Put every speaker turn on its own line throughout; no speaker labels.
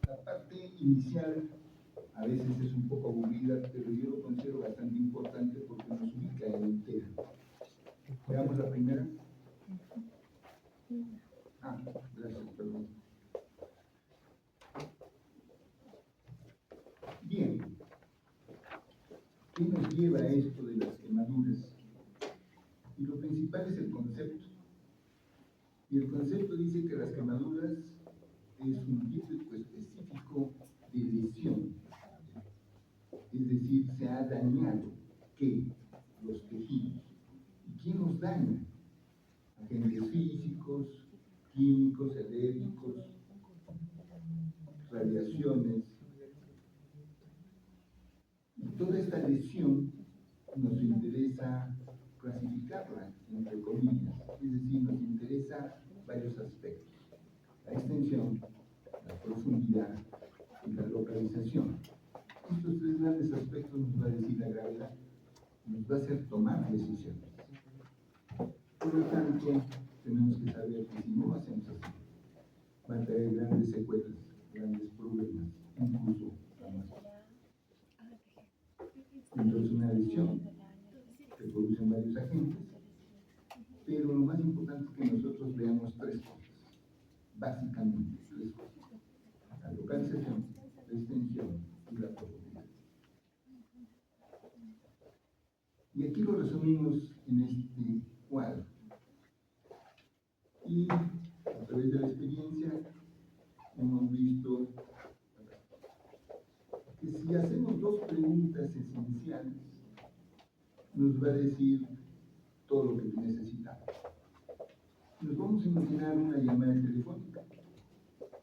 La parte inicial a veces es un poco aburrida, pero yo lo considero bastante importante porque nos ubica en el tema. Veamos la primera. Gracias, perdón. Bien, ¿qué nos lleva a esto de las quemaduras? Y lo principal es el concepto. Y el concepto dice que las quemaduras es un tipo específico de lesión. Es decir, se ha dañado ¿qué? Los tejidos. ¿Y quién los daña? Agentes físicos, químicos, alérgicos, radiaciones. Y toda esta lesión nos interesa clasificarla, entre comillas, es decir, nos interesa varios aspectos: la extensión, la profundidad y la localización. Estos tres grandes aspectos nos va a decir la gravedad, nos va a hacer tomar decisiones. Por lo tanto, tenemos que saber que si no lo hacemos así, va a traer grandes secuelas, grandes problemas, incluso la muerte. Entonces, una lesión que producen varios agentes, pero lo más importante es que nosotros veamos tres cosas, básicamente tres cosas: la localización, la extensión y la profundidad. Y aquí lo resumimos en este cuadro. Y a través de la experiencia hemos visto que si hacemos dos preguntas esenciales, nos va a decir todo lo que necesitamos. Nos vamos a imaginar una llamada telefónica.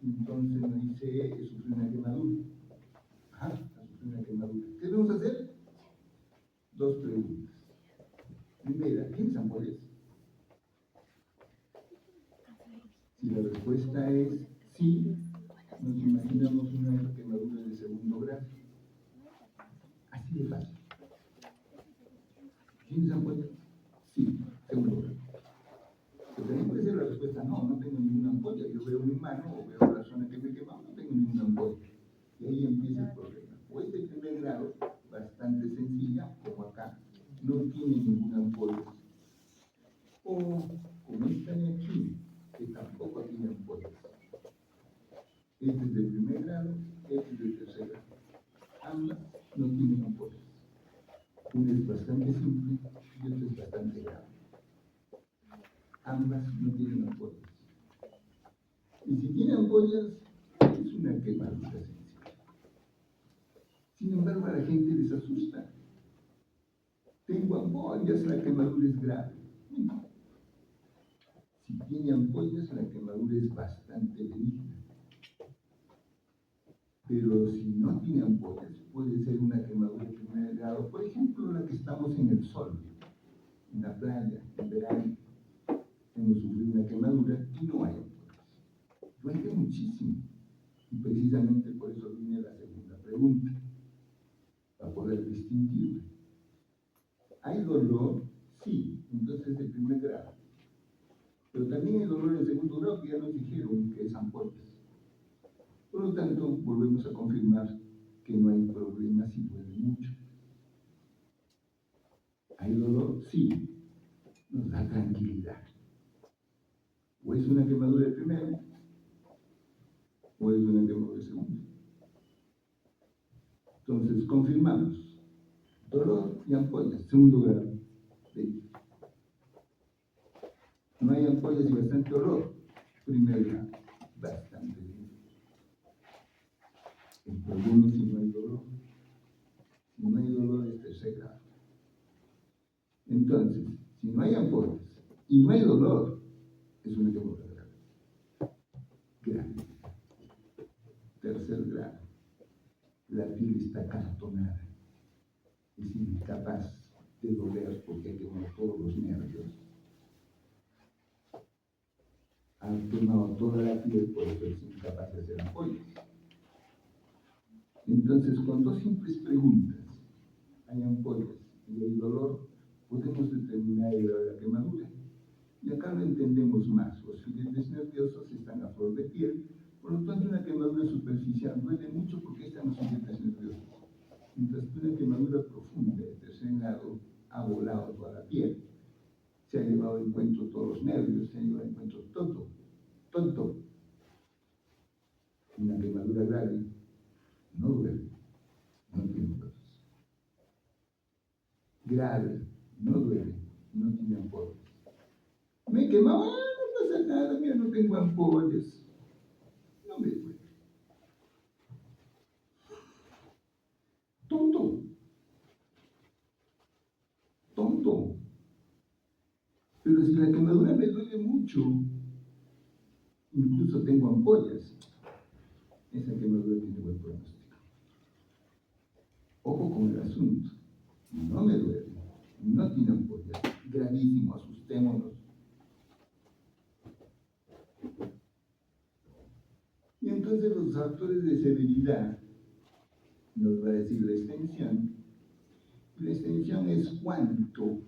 Entonces nos dice, sufrí una quemadura. Sufrí una quemadura. ¿Qué debemos hacer? Dos preguntas. Primera, ¿tienes ampollas? Si la respuesta es sí, nos imaginamos una quemadura de segundo grado. Así de fácil. ¿Tienes ampollas? Sí, segundo grado. Pero también puede ser la respuesta: no tengo ninguna ampolla. Yo veo mi mano o veo la zona que me quema, no tengo ninguna ampolla. Y ahí empieza el problema. O es de primer grado, bastante sencilla, como acá, no tiene ninguna ampolla. O como esta de aquí, que tampoco tiene ampollas. Este es de primer grado, este es de tercer grado. Ambas no tienen ampollas. Una es bastante simple y otra es bastante grave. Ambas no tienen ampollas. Y si tienen ampollas, es una quemadura sencilla. Sin embargo, a la gente les asusta. Tengo ampollas, la quemadura es grave. No. Si tiene ampollas, la quemadura es bastante benigna. Pero si no tiene ampollas, puede ser una quemadura de primer grado. Por ejemplo, la que estamos en el sol, en la playa, en verano. Hemos sufrido una quemadura y no hay ampollas. Duele muchísimo. Y precisamente por eso viene la segunda pregunta, para poder distinguirla. ¿Hay dolor? Sí, entonces es de primer grado. Pero también hay dolor en segundo grado, que ya nos dijeron que es ampollas. Por lo tanto, volvemos a confirmar que no hay problema si duele mucho. ¿Hay dolor? Sí, nos da tranquilidad. O es una quemadura de primero, o es una quemadura de segundo. Entonces, confirmamos: dolor y ampollas, segundo grado. No hay ampollas y bastante dolor, primer grado, bastante bien. El problema es si no hay dolor. Si no hay dolor es tercer grado. Entonces, si no hay ampollas y no hay dolor, es una quemadura grave. Tercer grado. La piel está cartonada. Es incapaz de doler porque ha quemado todos los nervios. Ha quemado toda la piel, por eso es incapaz de hacer ampollas. Entonces, con dos simples preguntas, hay ampollas y hay dolor, podemos determinar el grado de la quemadura. Y acá lo entendemos más. Los filetes nerviosos están a flor de piel, Por lo tanto, una quemadura superficial duele mucho porque esta no sientes nerviosos. Mientras que una quemadura profunda de tercer grado ha volado toda la piel, se ha llevado de encuentro todos los nervios, se ha llevado de encuentro todo. Una quemadura grave no duele, no tiene ampollas. Grave, no duele, no tiene ampollas. Me he quemado, no pasa nada, mira, no tengo ampollas. No me duele. Tonto. Pero si la quemadura me duele mucho, incluso tengo ampollas, esa quemadura tiene buen pronóstico. Ojo con el asunto. No me duele, no tiene ampollas. Gravísimo, asustémonos. Y entonces los factores de severidad nos va a decir la extensión. La extensión es cuánto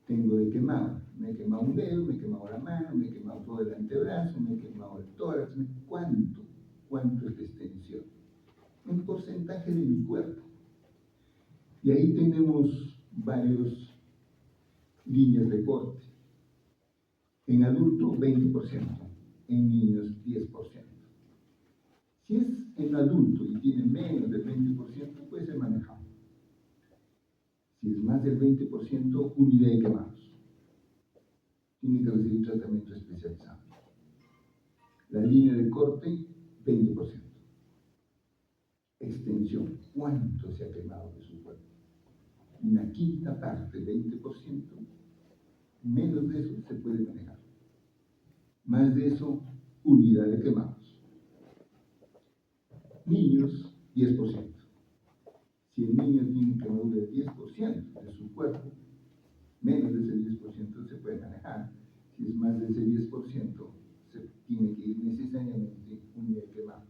tengo de quemado. Me he quemado un dedo, me he quemado la mano, me he quemado todo el antebrazo, me he quemado el tórax. ¿Cuánto? ¿Cuánto es la extensión? Un porcentaje de mi cuerpo. Y ahí tenemos varias líneas de corte. En adulto, 20%. En niños, 10%. Si es en adulto y tiene menos del 20%, puede ser manejado. Si es más del 20%, unidad de quemados. Tiene que recibir tratamiento especializado. La línea de corte, 20%. Extensión, ¿cuánto se ha quemado de su cuerpo? Una quinta parte, 20%, menos de eso se puede manejar. Más de eso, unidad de quemados. Niños, 10%. Si el niño tiene quemadura de 10% de su cuerpo, menos de ese 10% se puede manejar. Si es más de ese 10%, se tiene que ir necesariamente unidad de quemados.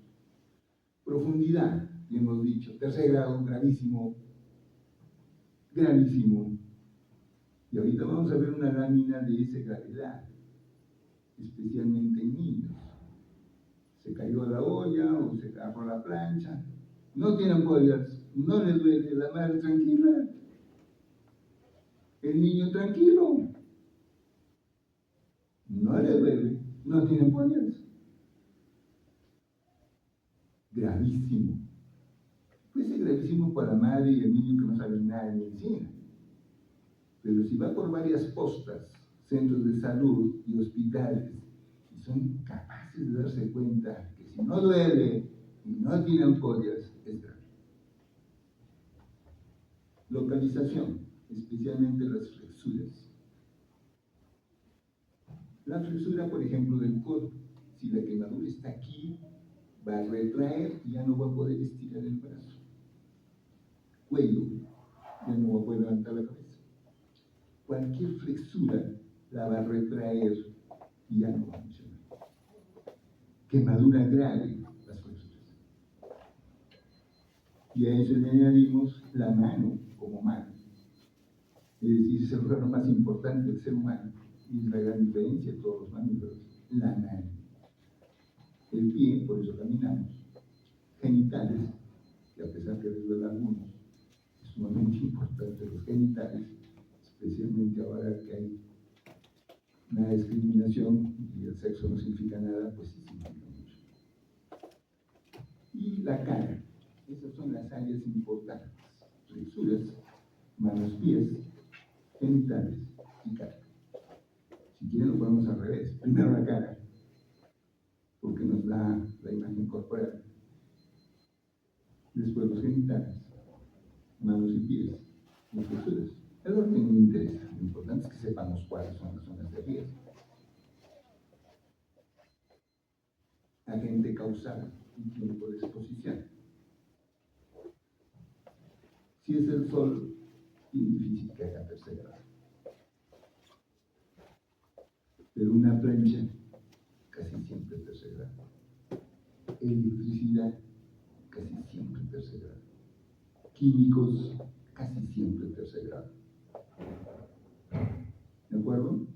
Profundidad, ya hemos dicho, tercer grado, gravísimo. Y ahorita vamos a ver una lámina de esa gravedad, especialmente en niños. Se cayó la olla o se agarró la plancha, no tiene ampollas, no le duele, la madre tranquila, el niño tranquilo, no le duele, no tiene ampollas. Gravísimo. Puede ser gravísimo para la madre y el niño que no sabe nada de medicina. Pero si va por varias postas, centros de salud y hospitales, y son capaces de darse cuenta que si no duele y no tiene ampollas, es grave. Localización, especialmente las flexuras. La flexura, por ejemplo, del codo, si la quemadura está aquí, va a retraer y ya no va a poder estirar el brazo. Cuello, ya no va a poder levantar la cabeza. Cualquier flexura la va a retraer y ya no va a funcionar. Quemadura grave, las flexuras. Y a eso le añadimos la mano como mano. Es decir, es el órgano más importante del ser humano y es la gran diferencia de todos los mamíferos, la mano. El pie, por eso caminamos. Genitales, que a pesar que les duele a algunos, es sumamente importante los genitales, especialmente ahora que hay una discriminación y el sexo no significa nada, pues sí significa mucho. Y la cara, esas son las áreas importantes, flexuras, manos, pies, genitales y cara. Si quieren lo ponemos al revés, primero la cara, porque nos da la imagen corporal, después los genitales, manos y pies, las flexuras. El orden no interesa, lo importante es que sepamos cuáles son las zonas de riesgo. Agente causal y tiempo de exposición. Si es el sol, es difícil que haga tercer grado. Pero una plancha, casi siempre tercer grado. Electricidad, casi siempre tercer grado. Químicos, casi siempre tercer grado. ¿De acuerdo?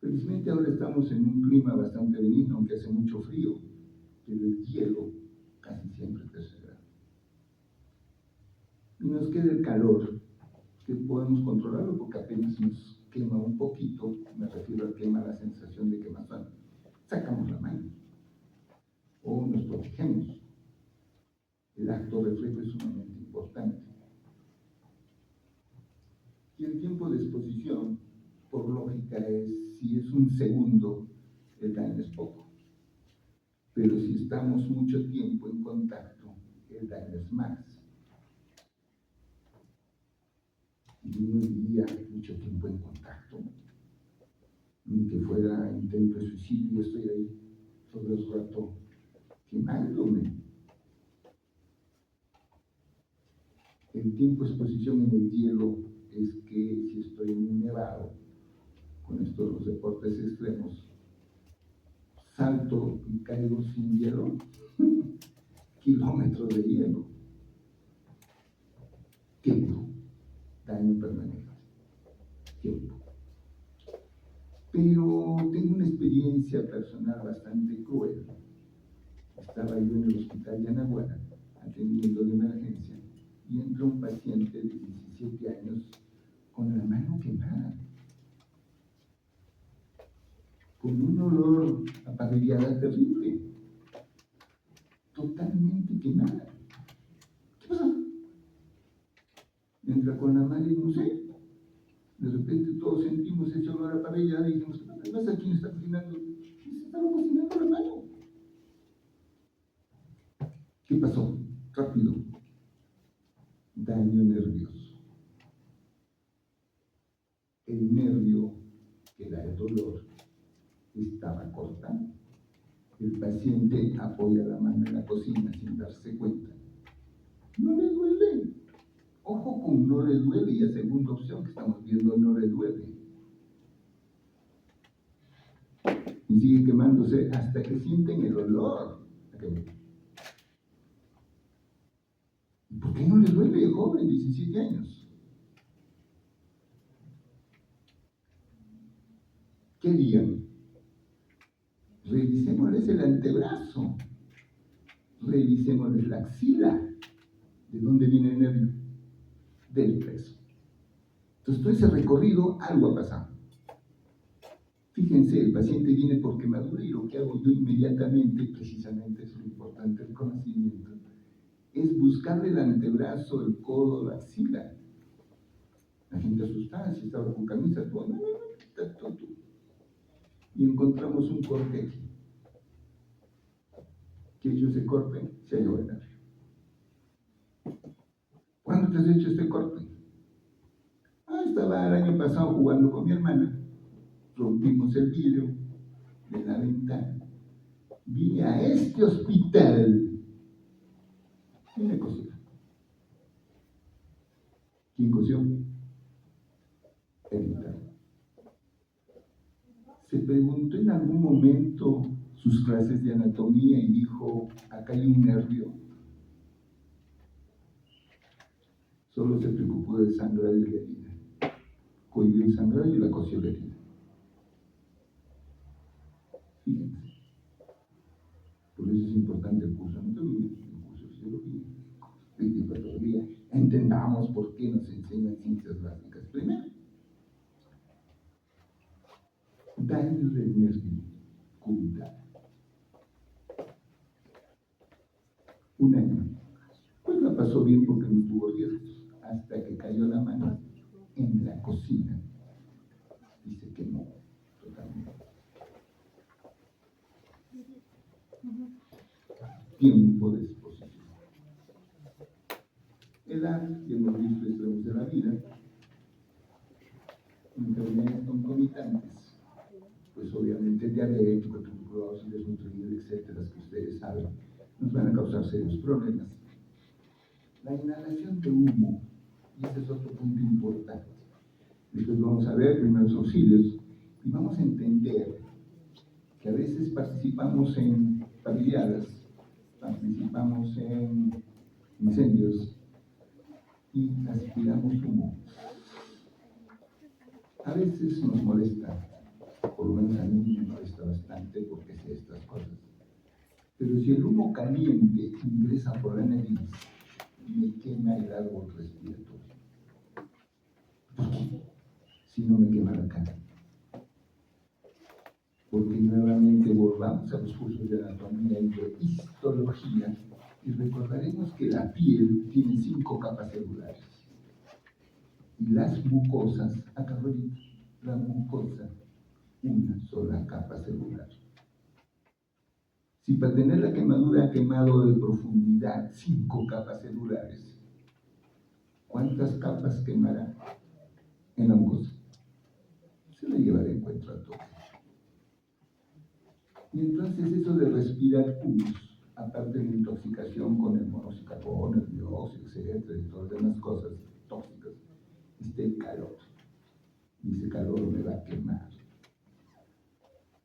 Felizmente ahora estamos en un clima bastante benigno, aunque hace mucho frío. pero el hielo casi siempre es tercer grado. Y nos queda el calor, que podemos controlarlo porque apenas nos quema un poquito, me refiero a quema la sensación de quemazón. Sacamos la mano o nos protegemos. El acto reflejo es sumamente importante. Y el tiempo de exposición, por lógica, si es un segundo, el daño es poco. Pero si estamos mucho tiempo en contacto, el daño es más. Y uno diría mucho tiempo en contacto, ni que fuera intento de suicidio, estoy ahí todo el rato quemándome. El tiempo de exposición en el hielo es que si estoy en un nevado, con estos los deportes extremos, salto y caigo sin hielo, kilómetros de hielo, tiempo, daño permanente, tiempo. Pero tengo una experiencia personal bastante cruel. Estaba yo en el hospital de Anahuara, atendiendo de emergencia, y entra un paciente de 17 años con la mano quemada, con un olor a parrillada terrible, totalmente quemada. ¿Qué pasa? Entra con la mano y no sé, de repente todos sentimos ese olor a parrillada y dijimos, ¿qué pasa? ¿Quién está cocinando? Y se estaba cocinando la mano. ¿Qué pasó? Rápido. Daño nervioso. El nervio que da el dolor estaba cortado. El paciente apoya la mano en la cocina sin darse cuenta. No le duele. Ojo con no le duele, y la segunda opción que estamos viendo, no le duele. Y sigue quemándose hasta que sienten el olor. ¿Por qué no le duele, joven, 17 años? ¿Qué harían? Revisémosles el antebrazo, revisémosles la axila. ¿De dónde viene el nervio? Del peso. Entonces, todo ese recorrido, algo ha pasado. Fíjense, el paciente viene por quemadura y lo que hago yo inmediatamente, precisamente es lo importante del conocimiento, es buscarle el antebrazo, el codo, la axila. La gente asustada, si estaba con camisa, todo, no, todo. Y encontramos un corte aquí. Que hecho ese corte, se halló el nervio. ¿Cuándo te has hecho este corte? Estaba el año pasado jugando con mi hermana, rompimos el vidrio de la ventana, vine a este hospital y me cosió. ¿Quién cosió? El interno. Se preguntó en algún momento sus clases de anatomía y dijo, acá hay un nervio. Solo se preocupó de sangrar y la herida. Cohibió el sangrado y la cosió la herida. Fíjense. Por eso es importante el curso de anatomía, el curso de fisiología, de patología. Entendamos por qué nos enseñan ciencias básicas. Primero, daño del nervio cubital. Un año. Pues la pasó bien porque no tuvo riesgos, hasta que cayó la mano en la cocina y se quemó totalmente. Tiempo de exposición. Edad, ya hemos visto extremos de la vida. Enfermedades concomitantes, pues obviamente diabético, tuberculosis, desnutrido, etcétera, que ustedes saben, nos van a causar serios problemas. La inhalación de humo, y ese es otro punto importante. Después vamos a ver primeros auxilios y vamos a entender que a veces participamos en parrilladas, participamos en incendios y aspiramos humo. A veces nos molesta, por lo menos a mí me molesta bastante porque sé estas cosas. Pero si el humo caliente ingresa por la nariz, me quema el árbol respiratorio. ¿Por qué? Si no me quema la cara. Porque nuevamente volvamos a los cursos de anatomía y de histología y recordaremos que la piel tiene 5 capas celulares. Y las mucosas, acá ahorita, la mucosa, una sola capa celular. Si para tener la quemadura ha quemado de profundidad 5 capas celulares, ¿cuántas capas quemará en la mucosa? Se la llevará en cuenta a todos. Y entonces eso de respirar humus, aparte de la intoxicación con el monoxicarbono, el dióxido, etcétera, y todas las demás cosas tóxicas, está el calor. Y ese calor me va a quemar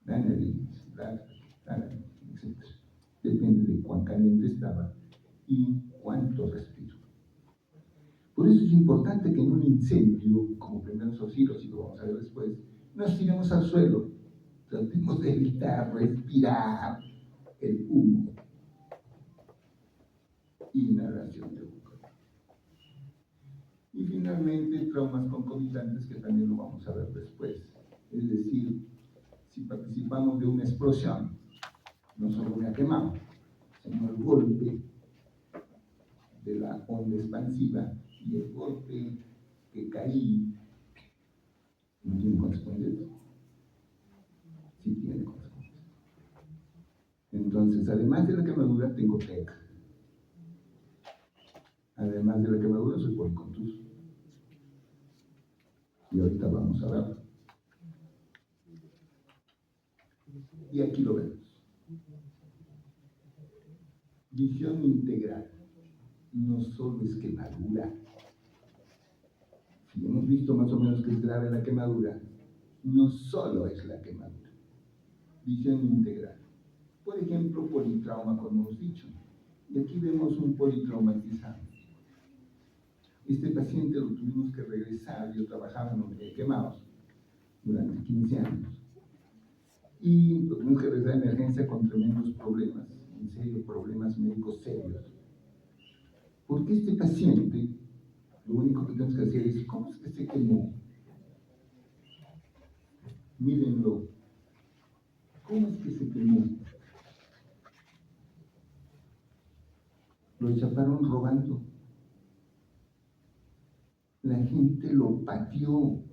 la nariz, etcétera. Depende de cuán caliente estaba y cuánto respiro. Por eso es importante que en un incendio, como primeros auxilios, y lo vamos a ver después, nos tiremos al suelo. Tratemos de evitar respirar el humo. Inhalación de humo. Y finalmente, traumas concomitantes, que también lo vamos a ver después. Es decir, si participamos de una explosión, no solo me ha quemado, sino el golpe de la onda expansiva y el golpe que caí, no tiene consecuencias. Sí tiene consecuencias. Entonces, además de la quemadura, tengo TEC. Además de la quemadura, soy policontuso. Y ahorita vamos a verlo. Y aquí lo vemos. Visión integral. No solo es quemadura. Si hemos visto más o menos que es grave la quemadura, no solo es la quemadura. Visión integral. Por ejemplo, politrauma, como hemos dicho. Y aquí vemos un politraumatizado. Este paciente lo tuvimos que regresar, yo trabajaba en los quemados durante 15 años. Y lo tuvimos que regresar a emergencia con tremendos problemas, en serio, problemas médicos serios. Porque este paciente, lo único que tenemos que hacer es, ¿cómo es que se quemó? Mírenlo. ¿Cómo es que se quemó? Lo chaparon robando. La gente lo pateó.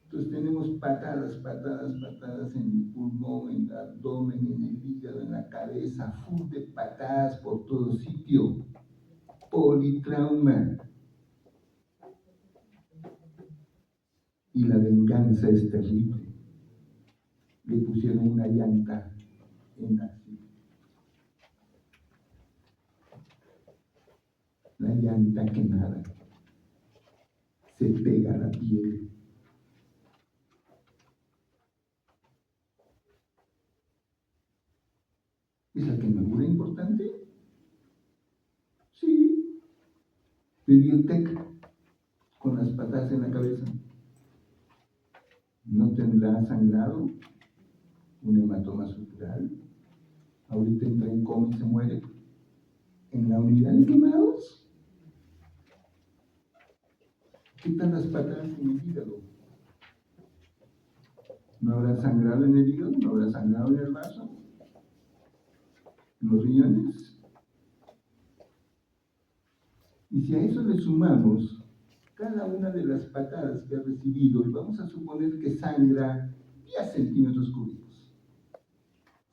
Entonces tenemos patadas en el pulmón, en el abdomen, en el hígado, en la cabeza, full de patadas por todo sitio. Politrauma. Y la venganza es terrible. Le pusieron una llanta en la silla. La llanta quemada se pega a la piel. ¿Es la quemadura importante? Sí. Pedí el TEC con las patadas en la cabeza. ¿No tendrá sangrado? ¿Un hematoma sutural? ¿Ahorita entra en coma y se muere? ¿En la unidad de quemados? ¿Qué tal las patadas en el hígado? ¿No habrá sangrado en el hígado? ¿No habrá sangrado en el vaso? ¿En los riñones? Y si a eso le sumamos cada una de las patadas que ha recibido, y vamos a suponer que sangra 10 centímetros cúbicos,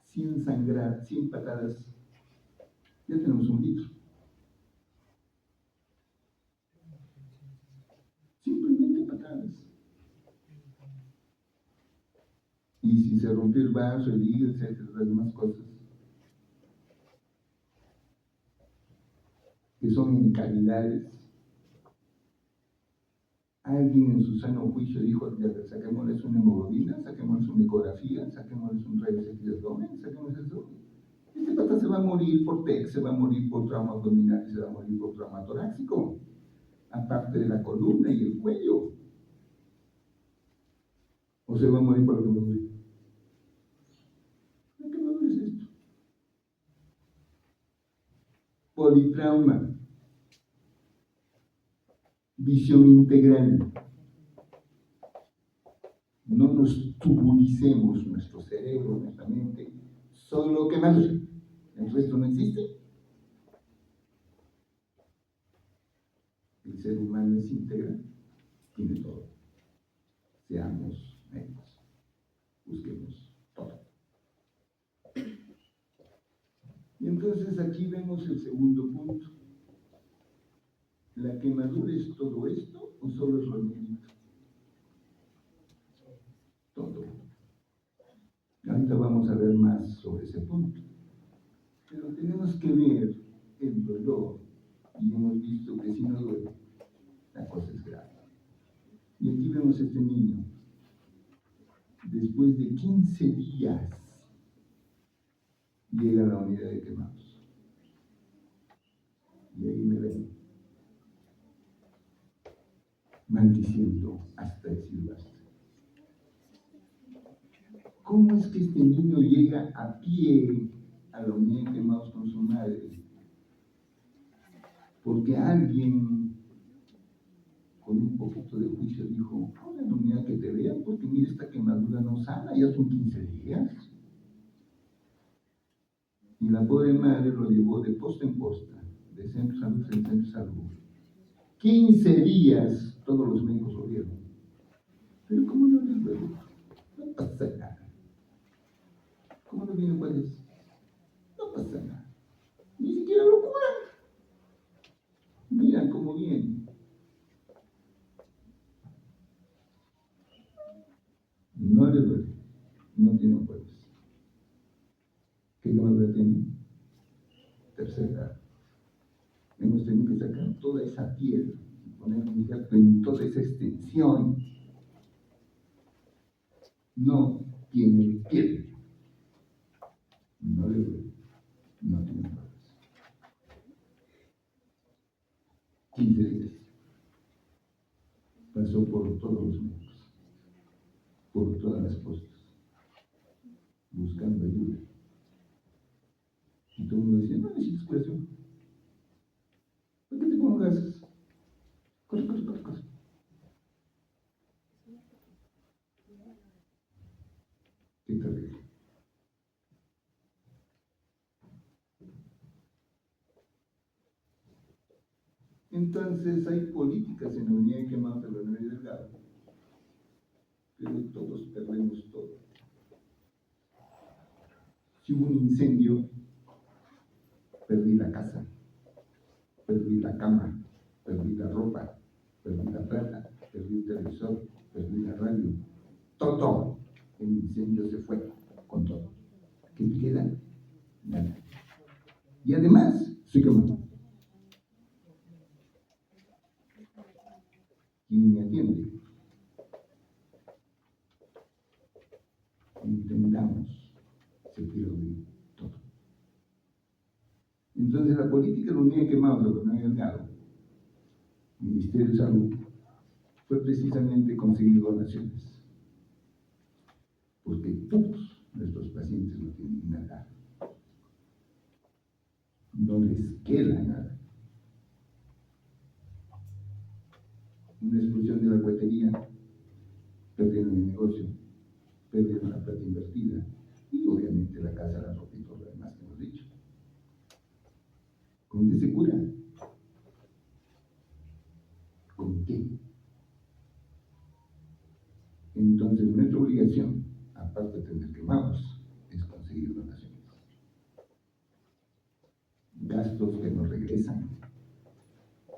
sin sangrar, sin patadas, ya tenemos 1 litro. Simplemente patadas. Y si se rompió el vaso, el hígado, etcétera, las demás cosas, que son incalidades. Alguien en su sano juicio dijo, saquémosles una hemoglobina, saquémosles una ecografía, saquémosles un rayos X de abdomen, saquémosles eso. Este pata se va a morir por TEC, se va a morir por trauma abdominal y se va a morir por trauma torácico, aparte de la columna y el cuello. ¿O se va a morir por la quemadura? La quemadura es esto. politrauma, visión integral. No nos tubulicemos nuestro cerebro, nuestra mente, solo quemándose. El resto no existe. El ser humano es íntegral, tiene todo. Seamos médicos, busquemos todo. Y entonces aquí vemos el segundo punto. ¿La quemadura es todo esto o solo es remedito? Todo. Ahorita vamos a ver más sobre ese punto. Pero tenemos que ver el dolor y hemos visto que si no duele, la cosa es grave. Y aquí vemos a este niño. Después de 15 días llega a la unidad de quemados. Y ahí me ven maldiciendo hasta decir basta. ¿Cómo es que este niño llega a pie a la unidad de quemados con su madre? Porque alguien con un poquito de juicio dijo, ponle la unidad que te vean, porque mira, esta quemadura no sana, ya son 15 días. Y la pobre madre lo llevó de posta en posta, de centro de salud en centro de salud. 15 días todos los médicos lo vieron. Pero ¿cómo no les duele? No pasa nada. ¿Cómo no vienen cuáles? No pasa nada. Ni siquiera lo curan. Mira cómo viene. No le duele. No tiene huevos. ¿Qué quemadura tiene? Tercera. Hemos tenido que sacar toda esa piel y poner un gato en toda esa extensión. No tiene piel. No le duele. No tiene huevos. 15 días. Pasó por todos los médicos, por todas las cosas, buscando ayuda. Y todo el mundo decía, no necesitas curación. ¿Por qué te pongo gases? Corre. Qué terrible. Entonces hay políticas en la unidad de quemados de Leonel Delgado, pero todos perdemos todo. Si hubo un incendio, perdí la casa, perdí la cama, perdí la ropa, perdí la plata, perdí el televisor, perdí la radio, todo. El incendio se fue con todo. ¿Qué me queda? Nada. Y además, soy quemado. ¿Quién me atiende? Entendamos, se pierde todo. Entonces la política de la unidad de quemados de Leonel Delgado, Ministerio de Salud, fue precisamente conseguir donaciones. Porque todos nuestros pacientes no tienen nada. No les queda nada. Una explosión de la cohetería, perdieron el negocio, perdieron la plata invertida y obviamente la casa, la ropa y todo lo demás que hemos dicho. ¿Con qué se cura? ¿Con qué? Entonces nuestra obligación, aparte de tener quemados, es conseguir donaciones. Gastos que nos regresan.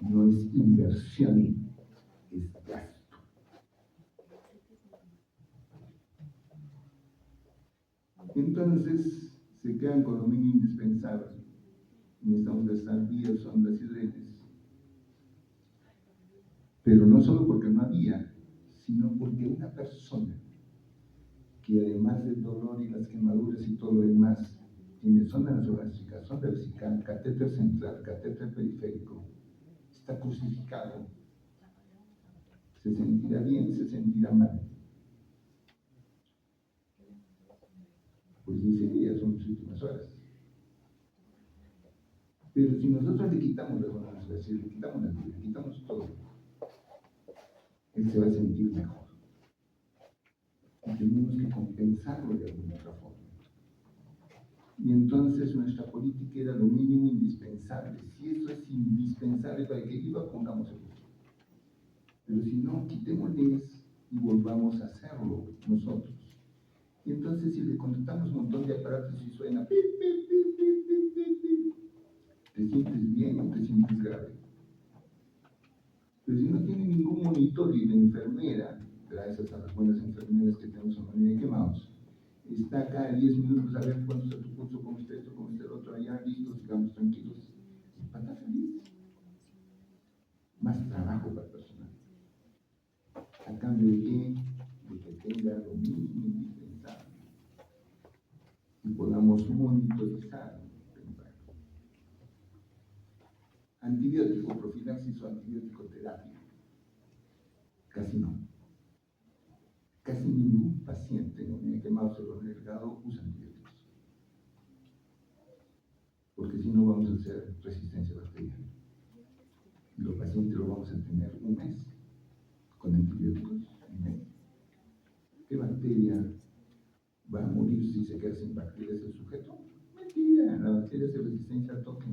No es inversión, es gasto. Entonces se quedan con lo mínimo indispensable. Necesitamos gastar vías, ondas y redes. Pero no solo porque no había, sino porque una persona que además del dolor y las quemaduras y todo lo demás, tiene sonda nasogástrica, sonda vesical, catéter central, catéter periférico, está crucificado, se sentirá bien, se sentirá mal. Pues 16 días son sus últimas horas. Pero si nosotros le quitamos las hormonas, le quitamos la piel, le quitamos todo, él se va a sentir mejor. Y tenemos que compensarlo de alguna otra forma. Y entonces nuestra política era lo mínimo indispensable. Si eso es indispensable para que viva, pongamos el otro. Pero si no, quitémosles y volvamos a hacerlo nosotros. Y entonces si le contratamos un montón de aparatos y suena pip, pip, pip, pip, pip, pip, pip, te sientes bien o te sientes grave. Pero si no tiene ningún monitor y la enfermera, gracias a las buenas enfermeras que tenemos en Manilla de Quemados, está acá 10 minutos a ver cuánto está tu pulso, cómo está esto, cómo está el otro, allá, listos, sigamos tranquilos, para estar feliz. Más trabajo para el personal. ¿A cambio de qué? De que tenga lo mínimo indispensable y podamos monitorizar temprano. Antibiótico, profilaxis o antibiótico terapia. Casi no. Casi ningún paciente en Unidad de Quemados o Colon Delgado usa antibióticos. Porque si no vamos a hacer resistencia bacteriana. Y los pacientes lo vamos a tener un mes con antibióticos. Un mes. ¿Qué bacteria va a morir si se queda sin bacterias el sujeto? Mentira, la bacteria hace resistencia al toque.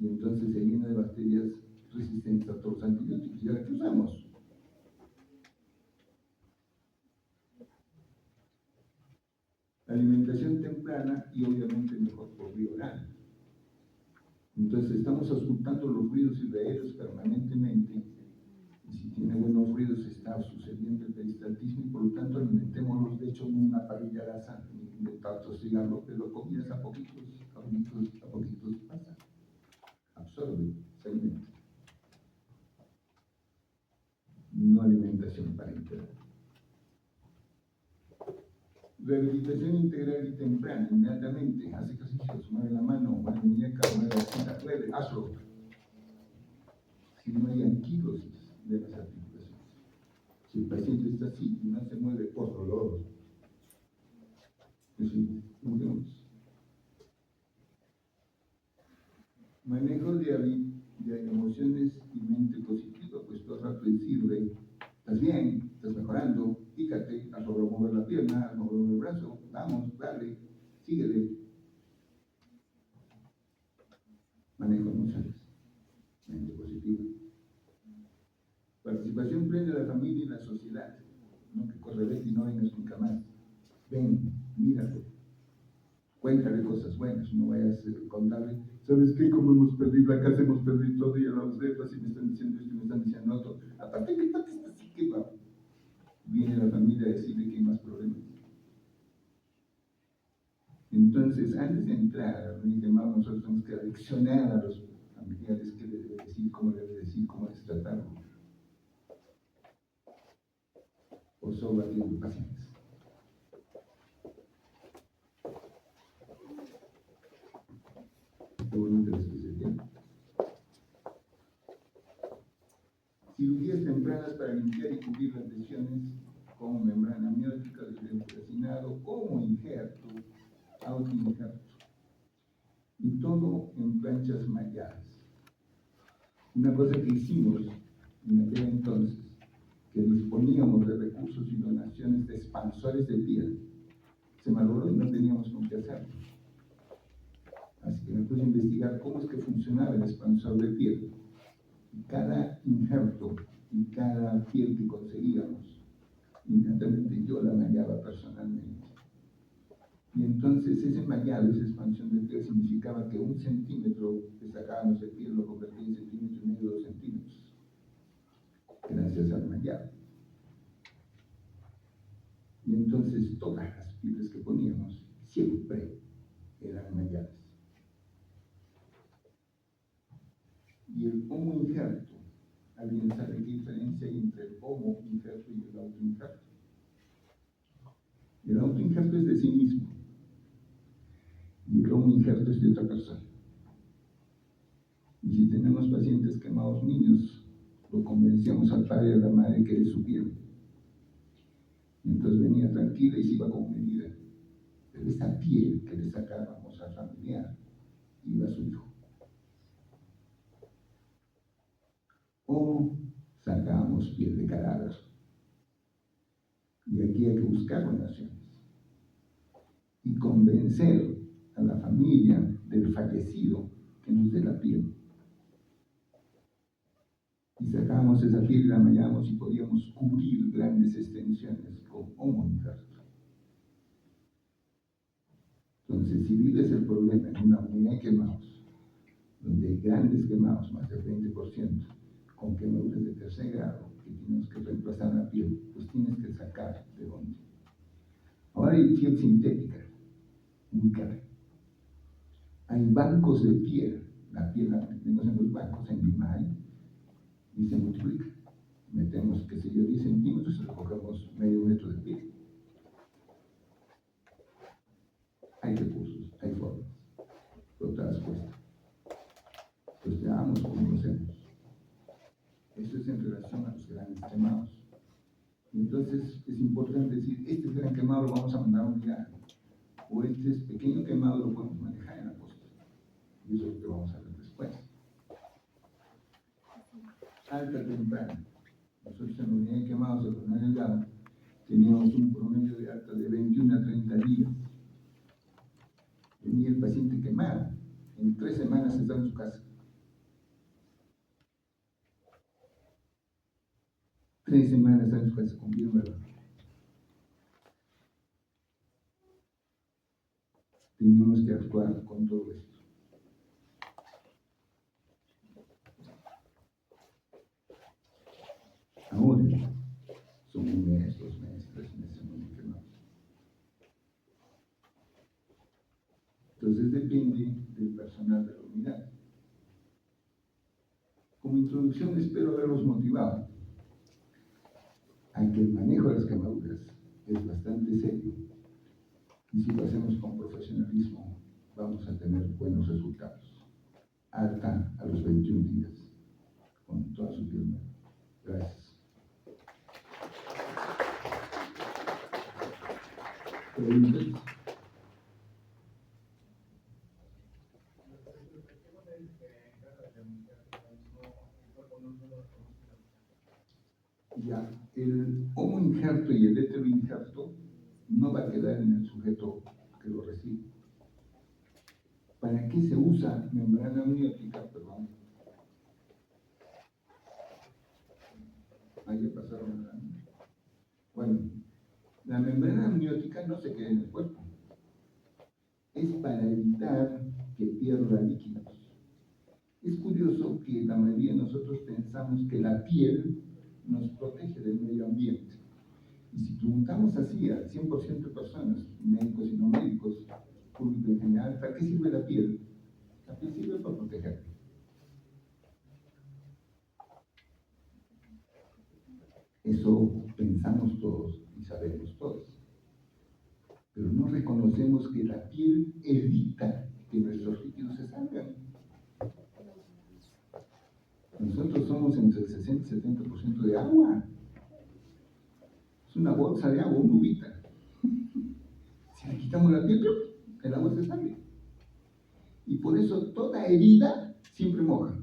Y entonces se llena de bacterias resistentes a todos los antibióticos. ¿Y ahora qué usamos? Alimentación temprana y obviamente mejor por vía oral. Entonces estamos auscultando los ruidos irreales permanentemente y si tiene buenos ruidos está sucediendo el peristaltismo y por lo tanto alimentémoslos, de hecho no una parrilla grasa ni intentar tosigarlo, pero comidas a poquitos pasa, absorbe, se alimenta. No alimentación parenteral. Rehabilitación integral y temprana, inmediatamente, hace ejercicios, mueve la mano, mueve la muñeca, mueve la cinta, mueve, hazlo. Si no hay anquilosis de las articulaciones. Si el paciente está así y no se mueve por dolor, es un manejo de emociones y mente positiva, pues todo el rato sirve. Estás bien, estás mejorando, pícate, has logrado mover la pierna, has logrado mover el brazo, vamos, dale, síguele. Manejo de emociones, mente positiva. Participación plena de la familia y la sociedad. No que corre, vete y no vengas nunca más. Ven, míralo. Cuéntale cosas buenas, no vayas a contarle. ¿Sabes qué? Como hemos perdido la casa, hemos perdido todo y a las letras y me están diciendo esto y me están diciendo otro. Aparte que está así que va. Viene la familia a decirle que hay más problemas. Entonces, antes de entrar a la Unidad de Quemados, nosotros tenemos que leccionar a los familiares qué les debe decir, cómo les tratarlo. O solo atiendo pacientes. Qué bonita la especialidad. Cirugías tempranas para limpiar y cubrir las lesiones como membrana amniótica, desfuracinado, como injerto, autoinjerto. Y todo en planchas malladas. Una cosa que hicimos en aquel entonces, que disponíamos de recursos y donaciones de expansores de piel, se malogró y no teníamos con qué hacerlo. Así que me puse a investigar cómo es que funcionaba el expansor de piel. Y cada injerto y cada piel que conseguíamos, inmediatamente yo la mallaba personalmente. Y entonces ese mallado, esa expansión de piel, significaba que 1 centímetro que sacábamos de piel lo convertía en 1,5 centímetros, 2 centímetros, gracias al mallado. Y entonces todas las pieles que poníamos siempre eran malladas. Y el homo injerto, ¿alguien sabe qué diferencia hay entre el homo injerto y el autoinjerto? El autoinjerto es de sí mismo y el homo injerto es de otra persona. Y si tenemos pacientes quemados niños, lo convencíamos al padre y a la madre que de su piel. Y entonces venía tranquila y se iba con medida. Pero esa piel que le sacábamos al familiar iba a su hijo. o sacamos piel de cadáver. Y aquí hay que buscar donaciones y convencer a la familia del fallecido que nos dé la piel. Y sacamos esa piel y la mallamos y podíamos cubrir grandes extensiones con homo injerto. Entonces, si vives el problema en una unidad de quemados, donde hay grandes quemados, más del 20%, con quemaduras de tercer grado, que tienes que reemplazar la piel, pues tienes que sacar de dónde. Ahora hay piel sintética, muy cara. Hay bancos de piel, la piel la metemos en los bancos, en Limay, y se multiplica. Metemos, qué sé yo, 10 centímetros y recogemos medio metro de piel. Hay recursos, hay formas, pero todas cuestan. Pues veamos cómo lo hacemos. Eso es en relación a los grandes quemados. Entonces es importante decir, este gran quemado lo vamos a mandar a un lugar, o este es pequeño quemado lo podemos manejar en la costa. Y eso es lo que vamos a ver después. Alta temprana. Nosotros en la unidad de quemados de Coronel Delgado teníamos un promedio de alta de 21 a 30 días. Venía el paciente quemado, en 3 semanas estaba en su casa. 3 semanas estaba en su casa con piel nueva. Teníamos que actuar con todo esto. Ahora son 1 mes, 2 meses, 3 meses muy quemados. Entonces depende del personal de la unidad. Como introducción espero haberlos motivado a que el manejo de las quemaduras es bastante serio y si lo hacemos con profesionalismo vamos a tener buenos resultados. Alta a los 21 días, con toda su piel. Gracias. ¿Preguntas? Ya, el homo injerto y el hetero injerto no va a quedar en el sujeto que lo recibe. ¿Para qué se usa membrana amniótica? Perdón. Ahí pasaron. Bueno, la membrana amniótica no se queda en el cuerpo. Es para evitar que pierda líquidos. Es curioso que la mayoría de nosotros pensamos que la piel nos protege del medio ambiente. Y si preguntamos así al 100% de personas, médicos y no médicos, público en general, ¿para qué sirve la piel? La piel sirve para proteger. Eso pensamos todos y sabemos todos. Pero no reconocemos que la piel evita que nuestros líquidos se salgan. Nosotros somos entre el 60 y 70% de agua. Es una bolsa de agua, una uvita. Si le quitamos la piel, el agua se sale. Y por eso toda herida siempre moja.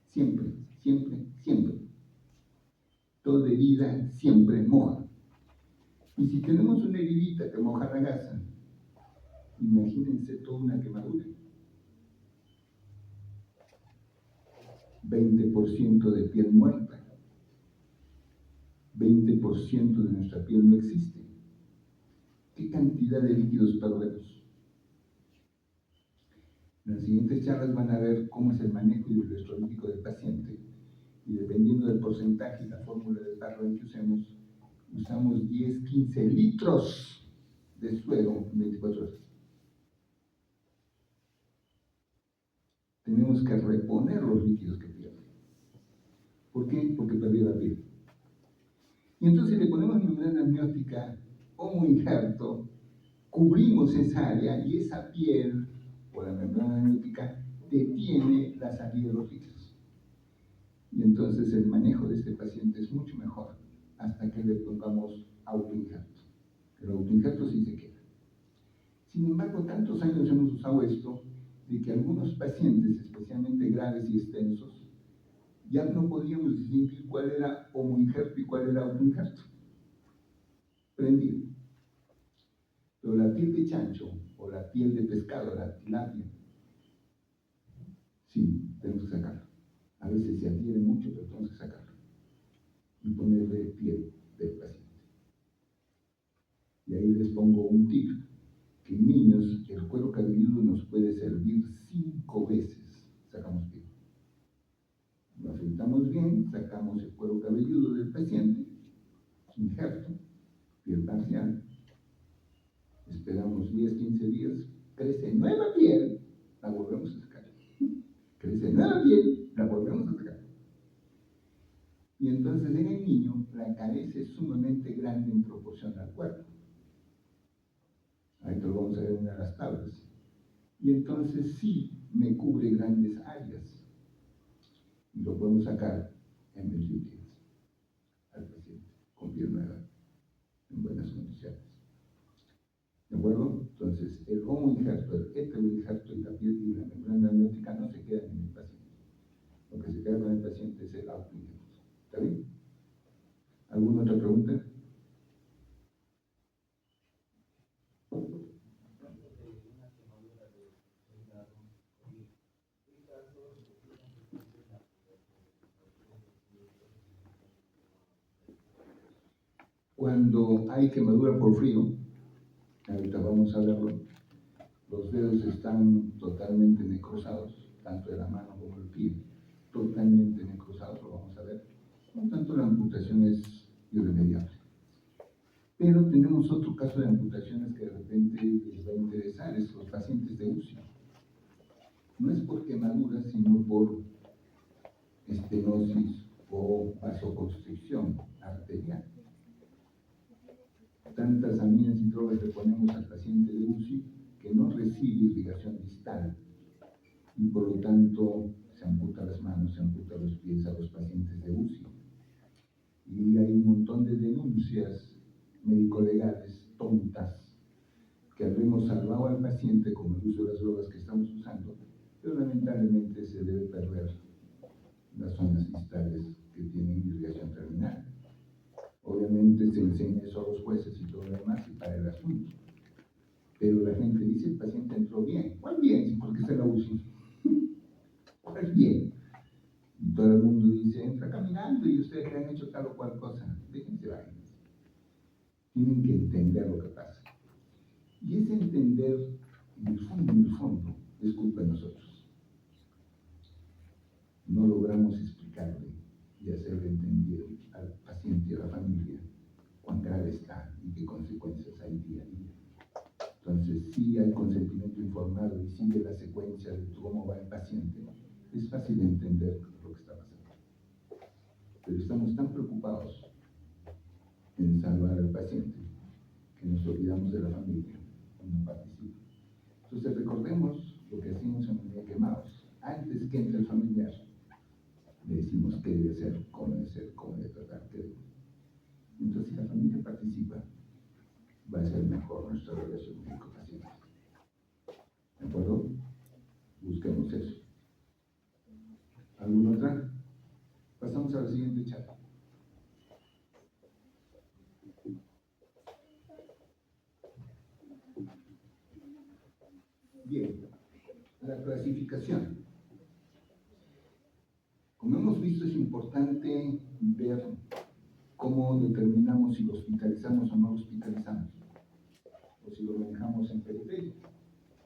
Siempre, siempre, siempre. Toda herida siempre moja. Y si tenemos una heridita que moja la gasa, imagínense toda una quemadura. 20% de piel muerta. 20% de nuestra piel no existe. ¿Qué cantidad de líquidos perdemos? En las siguientes charlas van a ver cómo es el manejo hidroelectrolítico del paciente y dependiendo del porcentaje y la fórmula de Barron que usamos 10, 15 litros de suero en 24 horas. Tenemos que reponer los líquidos que pierde. ¿Por qué? Porque perdió la piel. Y entonces le ponemos membrana amniótica homo injerto, cubrimos esa área y esa piel, o la membrana amniótica, detiene la salida de los líquidos. Y entonces el manejo de este paciente es mucho mejor hasta que le pongamos autoinjerto. El autoinjerto sí se queda. Sin embargo, tantos años hemos usado esto de que algunos pacientes, especialmente graves y extensos, ya no podíamos distinguir cuál era homoinjerto y cuál era autoinjerto. Prendido. Pero la piel de chancho o la piel de pescado, la tilapia, sí, tenemos que sacarlo. A veces se adhiere mucho, pero tenemos que sacarlo y ponerle piel del paciente. Y ahí les pongo un tip, que en niños el cuero cabelludo nos puede servir 5 veces, sacamos piel. Lo afeitamos bien, sacamos el cuero cabelludo del paciente, injerto, piel parcial, esperamos 10, 15 días, crece nueva piel, la volvemos a sacar. Crece nueva piel, la volvemos a sacar. Y entonces en el niño la cabeza es sumamente grande en proporción al cuerpo. Ahí te lo vamos a ver en una de las tablas. Y entonces sí me cubre grandes áreas. Y lo podemos sacar en 21 días al paciente con piel nueva, en buenas condiciones. ¿De acuerdo? Entonces, el homoinjerto, el heteroinjerto y la piel y la membrana amniótica no se quedan en el paciente. Lo que se queda con el paciente es el autoinjerto. ¿Está bien? ¿Alguna otra pregunta? Cuando hay quemadura por frío, ahorita vamos a verlo, los dedos están totalmente necrosados, tanto de la mano como el pie, totalmente necrosados, lo vamos a ver. Por tanto, la amputación es irremediable. Pero tenemos otro caso de amputaciones que de repente les va a interesar, es los pacientes de UCI. No es por quemadura, sino por estenosis o vasoconstricción arterial. Tantas aminas y drogas le ponemos al paciente de UCI que no recibe irrigación distal y por lo tanto se amputa las manos, se amputa los pies a los pacientes de UCI. Y hay un montón de denuncias médico-legales tontas que habremos salvado al paciente con el uso de las drogas que estamos usando, pero lamentablemente se debe perder las zonas distales que tienen irrigación terminal. Obviamente se enseña eso a los jueces y todo lo demás y para el asunto. Pero la gente dice, el paciente entró bien. ¿Cuál bien? Sí, porque está en la UCI. ¿Cuál bien? Y todo el mundo dice, entra caminando y ustedes le han hecho tal o cual cosa. Déjense vainas. Tienen que entender lo que pasa. Y ese entender, en el fondo, es culpa de nosotros. No logramos explicarle y hacerle entender al paciente y a la familia cuán grave está y qué consecuencias hay día a día. Entonces, si hay consentimiento informado y sigue la secuencia de cómo va el paciente, es fácil entender lo que está pasando. Pero estamos tan preocupados en salvar al paciente que nos olvidamos de la familia y no participa. Entonces, recordemos lo que hacíamos en Unidad Quemados. Antes que entre el familiar, le decimos qué debe hacer, cómo debe tratar, qué debe. Entonces, si la familia participa, va a ser mejor nuestra relación médico-paciente. ¿De acuerdo? Busquemos eso. ¿Alguna otra? Pasamos a la siguiente charla. Bien, la clasificación. Como hemos visto, es importante ver cómo determinamos si lo hospitalizamos o no lo hospitalizamos, o si lo manejamos en periferia.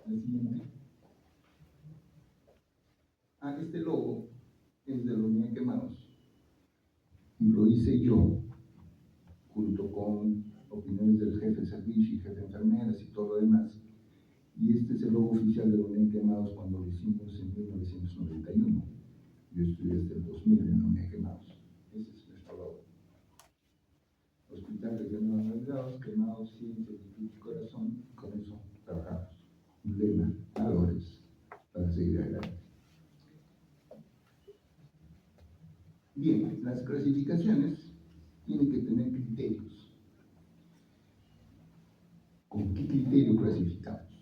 El siguiente. Este logo es de la Unidad Quemados y lo hice yo junto con opiniones del jefe de servicio y jefe de enfermeras y todo lo demás. Y este es el logo oficial de la Unidad Quemados cuando lo hicimos en 1991. Yo estudié hasta el 2000 en la Unidad Quemados. Ese es nuestro logo. Hospital de Quemados Delgados, Quemados, Ciencia, Virtud y Corazón. Con eso trabajamos. Un lema, valores, para seguir adelante. Bien, las clasificaciones tienen que tener criterios. ¿Con qué criterio clasificamos?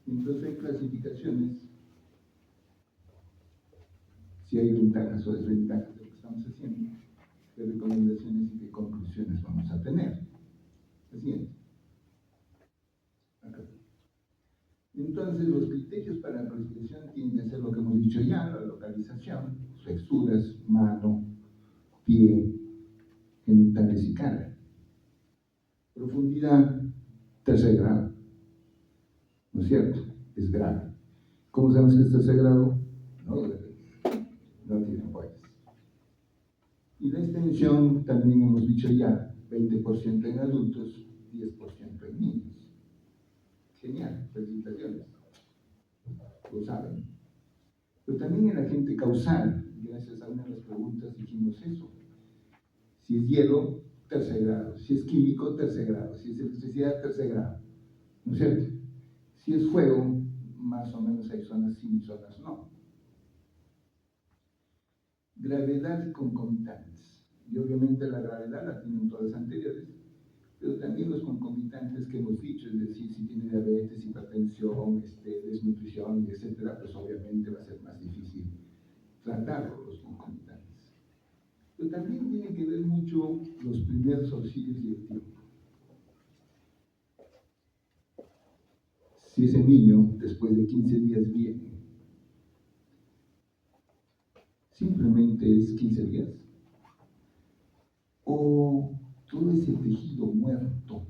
Entonces hay clasificaciones si hay ventajas o desventajas de lo que estamos haciendo, qué recomendaciones y qué conclusiones vamos a tener. Así es. Acá. Entonces, los criterios para la clasificación tienen que ser lo que hemos dicho ya: la localización, texturas, mano, pie, genitales y cara. Profundidad, tercer grado, ¿no es cierto? Es grave. ¿Cómo sabemos que es tercer grado? No tiene huellas. Y la extensión, también hemos dicho ya, 20% en adultos, 10% en niños. Genial, felicitaciones. Lo saben. Pero también el agente causal, gracias a una de las preguntas dijimos eso. Si es hielo, tercer grado. Si es químico, tercer grado. Si es electricidad, tercer grado. ¿No es cierto? Si es fuego, más o menos hay zonas sí y zonas no. Gravedad y concomitantes. Y obviamente la gravedad la tienen todas las anteriores, pero también los concomitantes que hemos dicho, es decir, si tiene diabetes, hipertensión, desnutrición, etcétera, pues obviamente va a ser más difícil tratarlo, los concomitantes. Pero también tiene que ver mucho los primeros auxilios y el tiempo. Si ese niño, después de 15 días, viene, simplemente es 15 días, o todo ese tejido muerto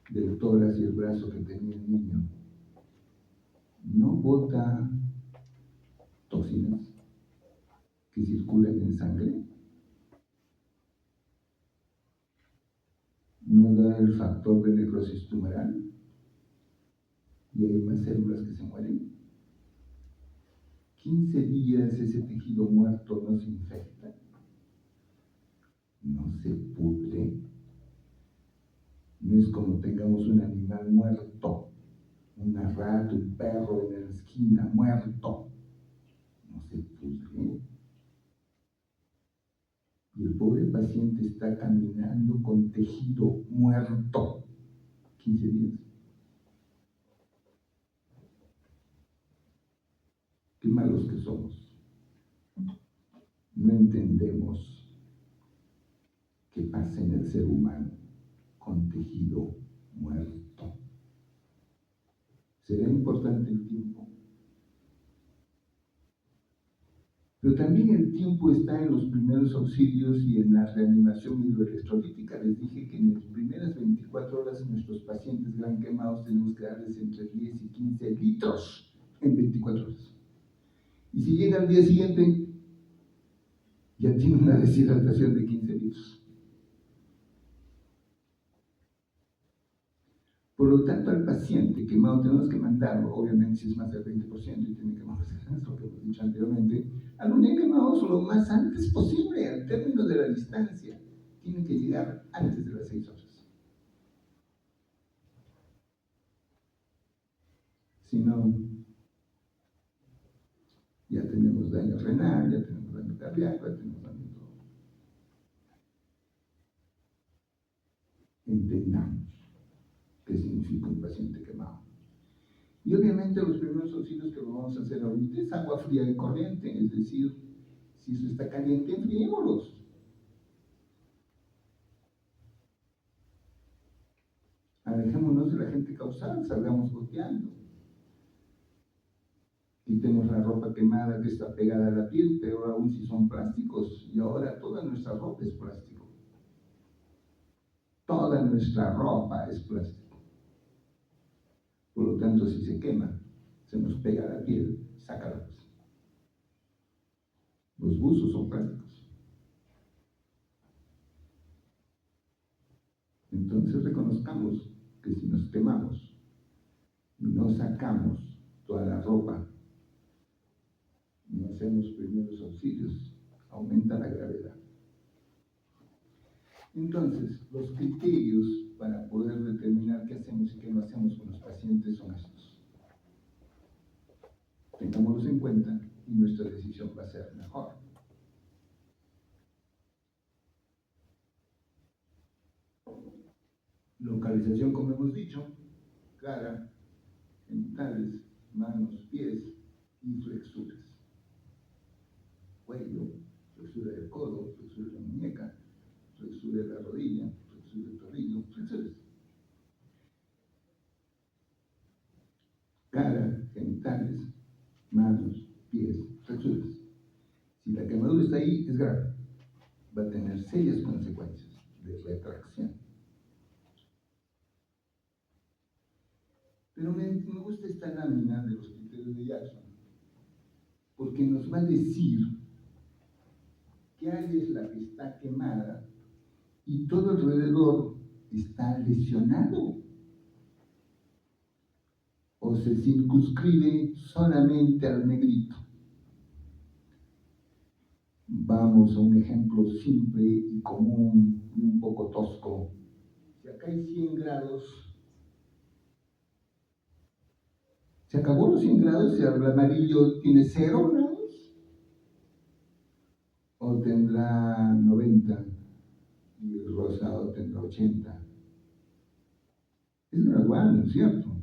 del tórax y el brazo que tenía el niño no bota toxinas que circulan en sangre, no da el factor de necrosis tumoral y hay más células que se mueren. 15 días ese tejido muerto no se infecta, no se pudre. No es como tengamos un animal muerto, una rata, un perro en la esquina muerto, no se pudre. Y el pobre paciente está caminando con tejido muerto 15 días. Qué malos que somos. No entendemos qué pasa en el ser humano con tejido muerto. Será importante el tiempo. Pero también el tiempo está en los primeros auxilios y en la reanimación hidroelectrolítica. Les dije que en las primeras 24 horas nuestros pacientes gran quemados tenemos que darles entre 10 y 15 litros en 24 horas. Y si llega al día siguiente, ya tiene una deshidratación de 15 litros. Por lo tanto, al paciente quemado tenemos que mandarlo, obviamente si es más del 20% y tiene quemados, es lo que hemos dicho anteriormente, al unir quemados lo más antes posible, al término de la distancia. Tiene que llegar antes de las 6 horas. Si no, ya tenemos daño renal, ya tenemos daño cardíaco, ya tenemos daño todo. Entendamos qué significa un paciente quemado. Y obviamente los primeros auxilios que lo vamos a hacer ahorita es agua fría y corriente, es decir, si eso está caliente, enfriémoslos. Alejémonos de la gente causal, salgamos goteando. Quitemos la ropa quemada que está pegada a la piel, peor aún si son plásticos, y ahora toda nuestra ropa es plástico. Toda nuestra ropa es plástico. Por lo tanto, si se quema, se nos pega a la piel, sácala. Los buzos son plásticos. Entonces reconozcamos que si nos quemamos y no sacamos toda la ropa, no hacemos primeros auxilios, aumenta la gravedad. Entonces, los criterios para poder determinar qué hacemos y qué no hacemos con los pacientes son estos. Tengámoslos en cuenta y nuestra decisión va a ser mejor. Localización, como hemos dicho, cara, genitales, manos, pies y flexuras. cuello, flexura del codo, flexura de la muñeca, flexura de la rodilla, flexura del tobillo, flexuras. Cara, genitales, manos, pies, flexuras. Si la quemadura está ahí, es grave. Va a tener serias consecuencias de retracción. Pero me gusta esta lámina de los criterios de Jackson, porque nos va a decir qué área es la que está quemada y todo alrededor está lesionado. O se circunscribe solamente al negrito. Vamos a un ejemplo simple y común y un poco tosco. Si acá hay 100 grados, ¿se acabó los 100 grados si el amarillo tiene 0 grados? ¿O tendrá 90 y el rosado tendrá 80? Es gradual, ¿no es cierto?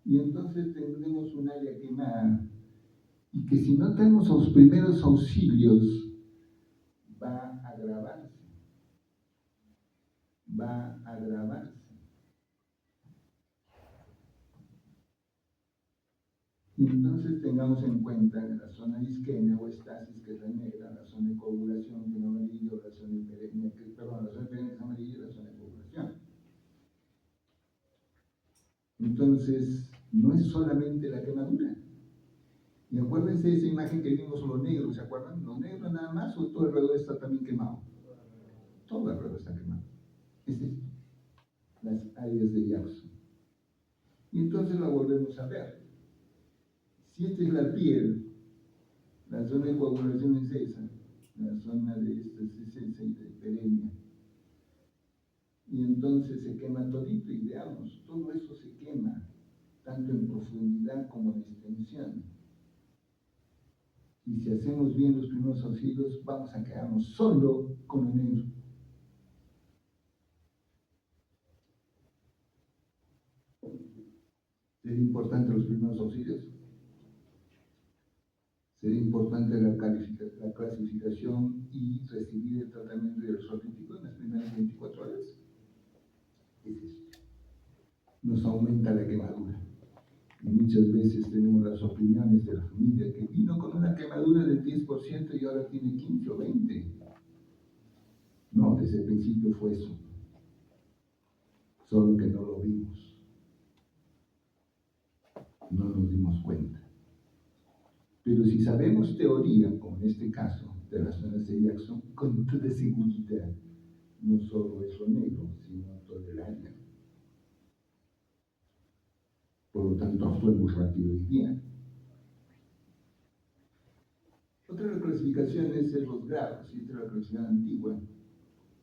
Y entonces tendremos un área quemada y que si no tenemos los primeros auxilios va a agravarse. Va a agravarse. Y entonces tengamos en cuenta que la zona de isquemia o estasis, que es la negra, la zona de coagulación, que es amarillo, la zona de hiperemia, que es amarilla, y la zona de coagulación. Entonces, no es solamente la quemadura. Y acuérdense de esa imagen que vimos los negros, ¿se acuerdan? Los negros nada más, o todo alrededor está también quemado. Todo alrededor está quemado. Es esto, las áreas de Jackson. Y entonces la volvemos a ver. Si esta es la piel, la zona de coagulación es esa, la zona de esta es esa y de hiperemia. Y entonces se quema todito y veamos, todo eso se quema, tanto en profundidad como en extensión. Y si hacemos bien los primeros auxilios, vamos a quedarnos solo con lo negro. ¿Sería importante los primeros auxilios? ¿Sería importante la clasificación y recibir el tratamiento hidrosolítico en las primeras 24 horas? Es esto. Nos aumenta la quemadura. Y muchas veces tenemos las opiniones de la familia que vino con una quemadura del 10% y ahora tiene 15 o 20. No, desde el principio fue eso. Solo que no lo vimos. No nos dimos cuenta. Pero si sabemos teoría, como en este caso de las zonas de Jackson, con toda seguridad, no solo es lo negro, sino todo el área. Por lo tanto, actuemos rápido y bien. Otra de las clasificaciones es los grados, y esta es la clasificación antigua.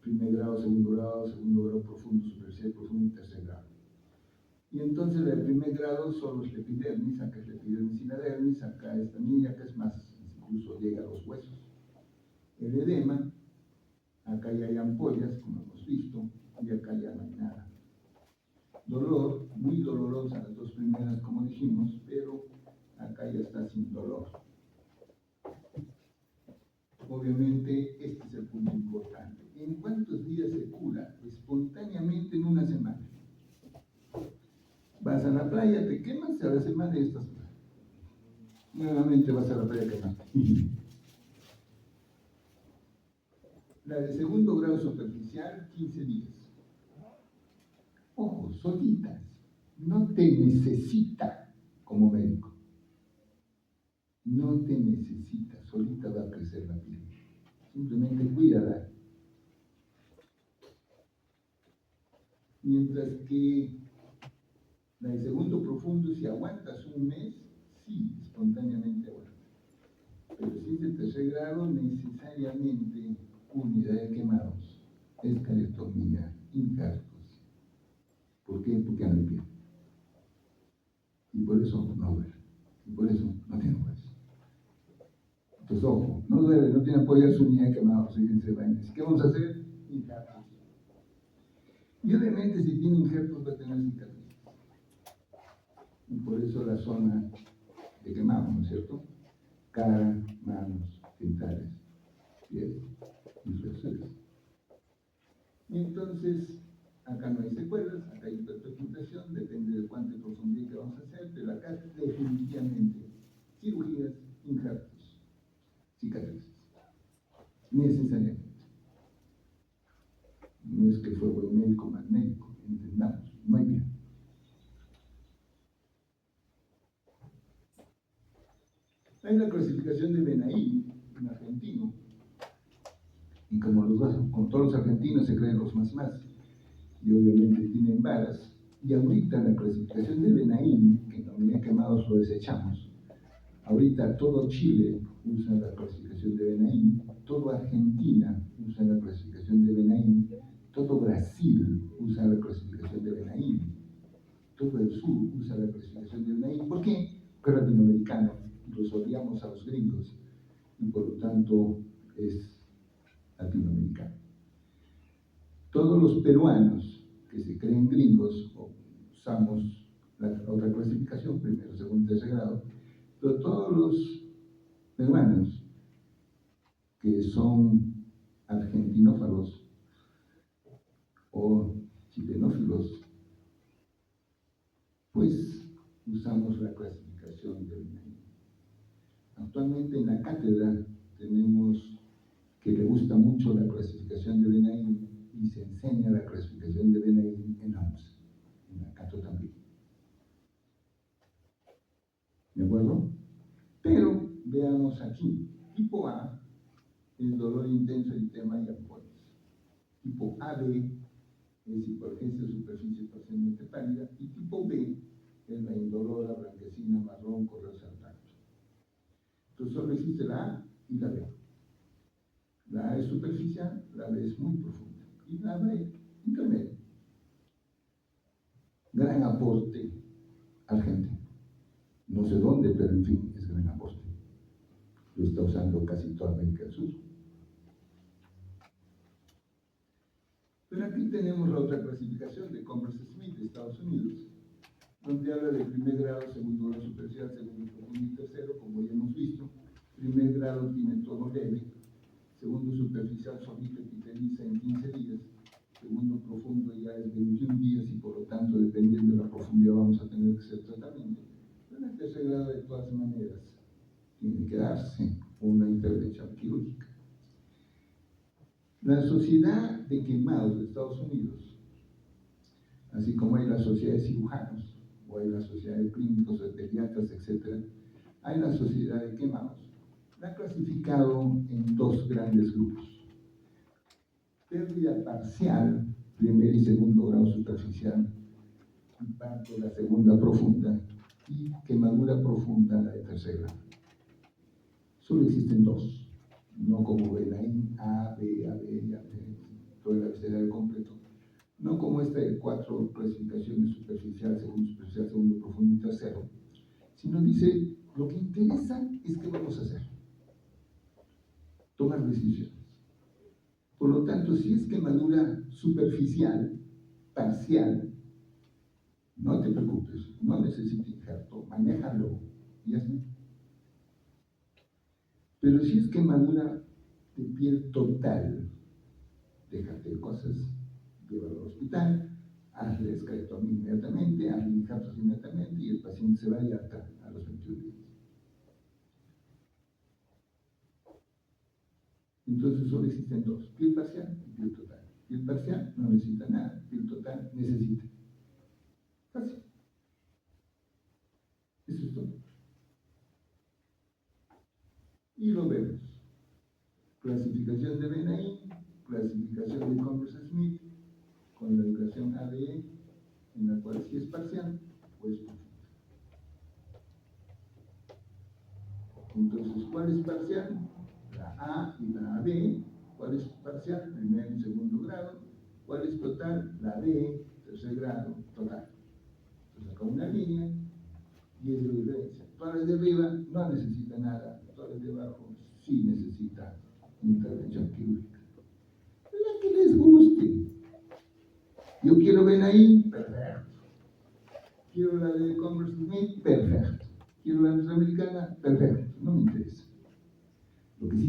Primer grado, segundo grado profundo, superficial profundo y tercer grado. Y entonces el primer grado solo es la epidermis, acá es la epidermis y la dermis, acá es también, acá es más, incluso llega a los huesos. El edema, acá ya hay ampollas, como hemos visto, y acá ya no hay nada. Dolor, muy dolorosa las dos primeras, como dijimos, pero acá ya está sin dolor. Obviamente, este es el punto importante. ¿En cuántos días se cura? Espontáneamente en una semana. Vas a la playa, te quemas, a la semana y estás mal. Nuevamente vas a la playa a quemarte. La de segundo grado superficial, 15 días. Ojo, solitas. No te necesita como médico. No te necesita, solita va a crecer la piel. Simplemente cuídala. Mientras que la de segundo profundo, si aguantas un mes, sí, espontáneamente aguantas. Pero si es de tercer grado, necesariamente unidad de quemados, esclerotomía, infartos. ¿Por qué? Porque no hay piel. Y por eso no duele. Y por eso no tiene hueso. Entonces, ojo, no duele, no tiene apoyo a su unidad de quemados, fíjense, vainas. ¿Qué vamos a hacer? Injertos. Y obviamente, si tiene injertos, va a tener cicatrices. Y por eso la zona de quemado, ¿no es cierto? cara, manos, genitales, pies y flexores. Y entonces, acá no hay secuelas, acá hay hiperpercutación, depende de cuánta profundidad que vamos a hacer, pero acá definitivamente cirugías, injertos, cicatrices, necesariamente. No es que fue buen médico, mal médico, entendamos, no hay bien. Hay la clasificación de Benaí, un argentino, y como todos los argentinos se creen los más, y obviamente tienen varas, y ahorita la clasificación de Benaí, que en la unidad Quemados lo desechamos, ahorita todo Chile usa la clasificación de Benaí, toda Argentina usa la clasificación de Benaí, todo Brasil usa la clasificación de Benaí, todo el sur usa la clasificación de Benaí. ¿Por qué? Porque es latinoamericano, los odiamos a los gringos y por lo tanto es latinoamericano. Todos los peruanos que se creen gringos usamos la otra clasificación, primero, segundo, tercer grado, pero todos los peruanos que son argentinófalos o chilenófilos, pues usamos la clasificación de Benaí. Actualmente en la cátedra tenemos que le gusta mucho la clasificación de Benaí y se enseña la clasificación de Benaí en ambos, en la Cato también. ¿De acuerdo? Pero veamos aquí, tipo A es dolor intenso, eritema y ampollas. Tipo AB es hipergesia, superficie parcialmente pálida, y tipo B es la indolora, blanquecina, marrón, correosa al tacto. Entonces solo existe la A y la B. La A es superficial, la B es muy profunda, y la B intermedia. Gran aporte argentino. No sé dónde, pero en fin, es gran aporte. Lo está usando casi toda América del Sur. Pero aquí tenemos la otra clasificación de Converse-Smith de Estados Unidos, donde habla de primer grado, segundo grado superficial, segundo profundo y tercero, como ya hemos visto. Primer grado tiene todo leve, segundo superficial solita epiteliza en 15 días, segundo profundo ya es 21 días y por lo tanto, dependiendo de la profundidad, vamos a tener que hacer tratamiento. Pero en el tercer grado, de todas maneras, tiene que darse una intervención quirúrgica. La Sociedad de Quemados de Estados Unidos, así como hay la Sociedad de Cirujanos, o hay la Sociedad de Clínicos, de Pediatras, etc., hay la Sociedad de Quemados. La ha clasificado en dos grandes grupos. Pérdida parcial, primer y segundo grado superficial, y parte de la segunda profunda, y quemadura profunda, la de tercer grado. Solo existen dos, no como Benaí, A, B, todo el abecedario completo. No como esta de 4 clasificaciones: superficial, segundo profundo y tercero, sino dice, lo que interesa es qué vamos a hacer. Tomar decisiones. Por lo tanto, si es quemadura superficial, parcial, no te preocupes, no necesitas injerto, manéjalo y ya está. Pero si es quemadura de piel total, déjate de cosas, llévalo al hospital, hazle esclerectomía inmediatamente, hazle injertos inmediatamente y el paciente se va de alta a los 21 días. Entonces solo existen dos: piel parcial y piel total. Piel parcial no necesita nada, piel total necesita. Fácil. Eso es todo. Y lo vemos. Clasificación de Benaí, clasificación de Converse-Smith, con la educación ADE, en la cual si es parcial, pues profunda. Entonces, ¿cuál es parcial? La A y la AB. ¿Cuál es parcial? Primer y segundo grado. ¿Cuál es total? La B, tercer grado, total. Entonces, acá una línea y es de diferencia. Todas las de arriba no necesita nada, todas las de abajo sí necesita intervención quirúrgica. La que les guste. Yo quiero Benaí, perfecto. Quiero la de Converse-Smith, perfecto. Quiero la norteamericana, perfecto. No me interesa.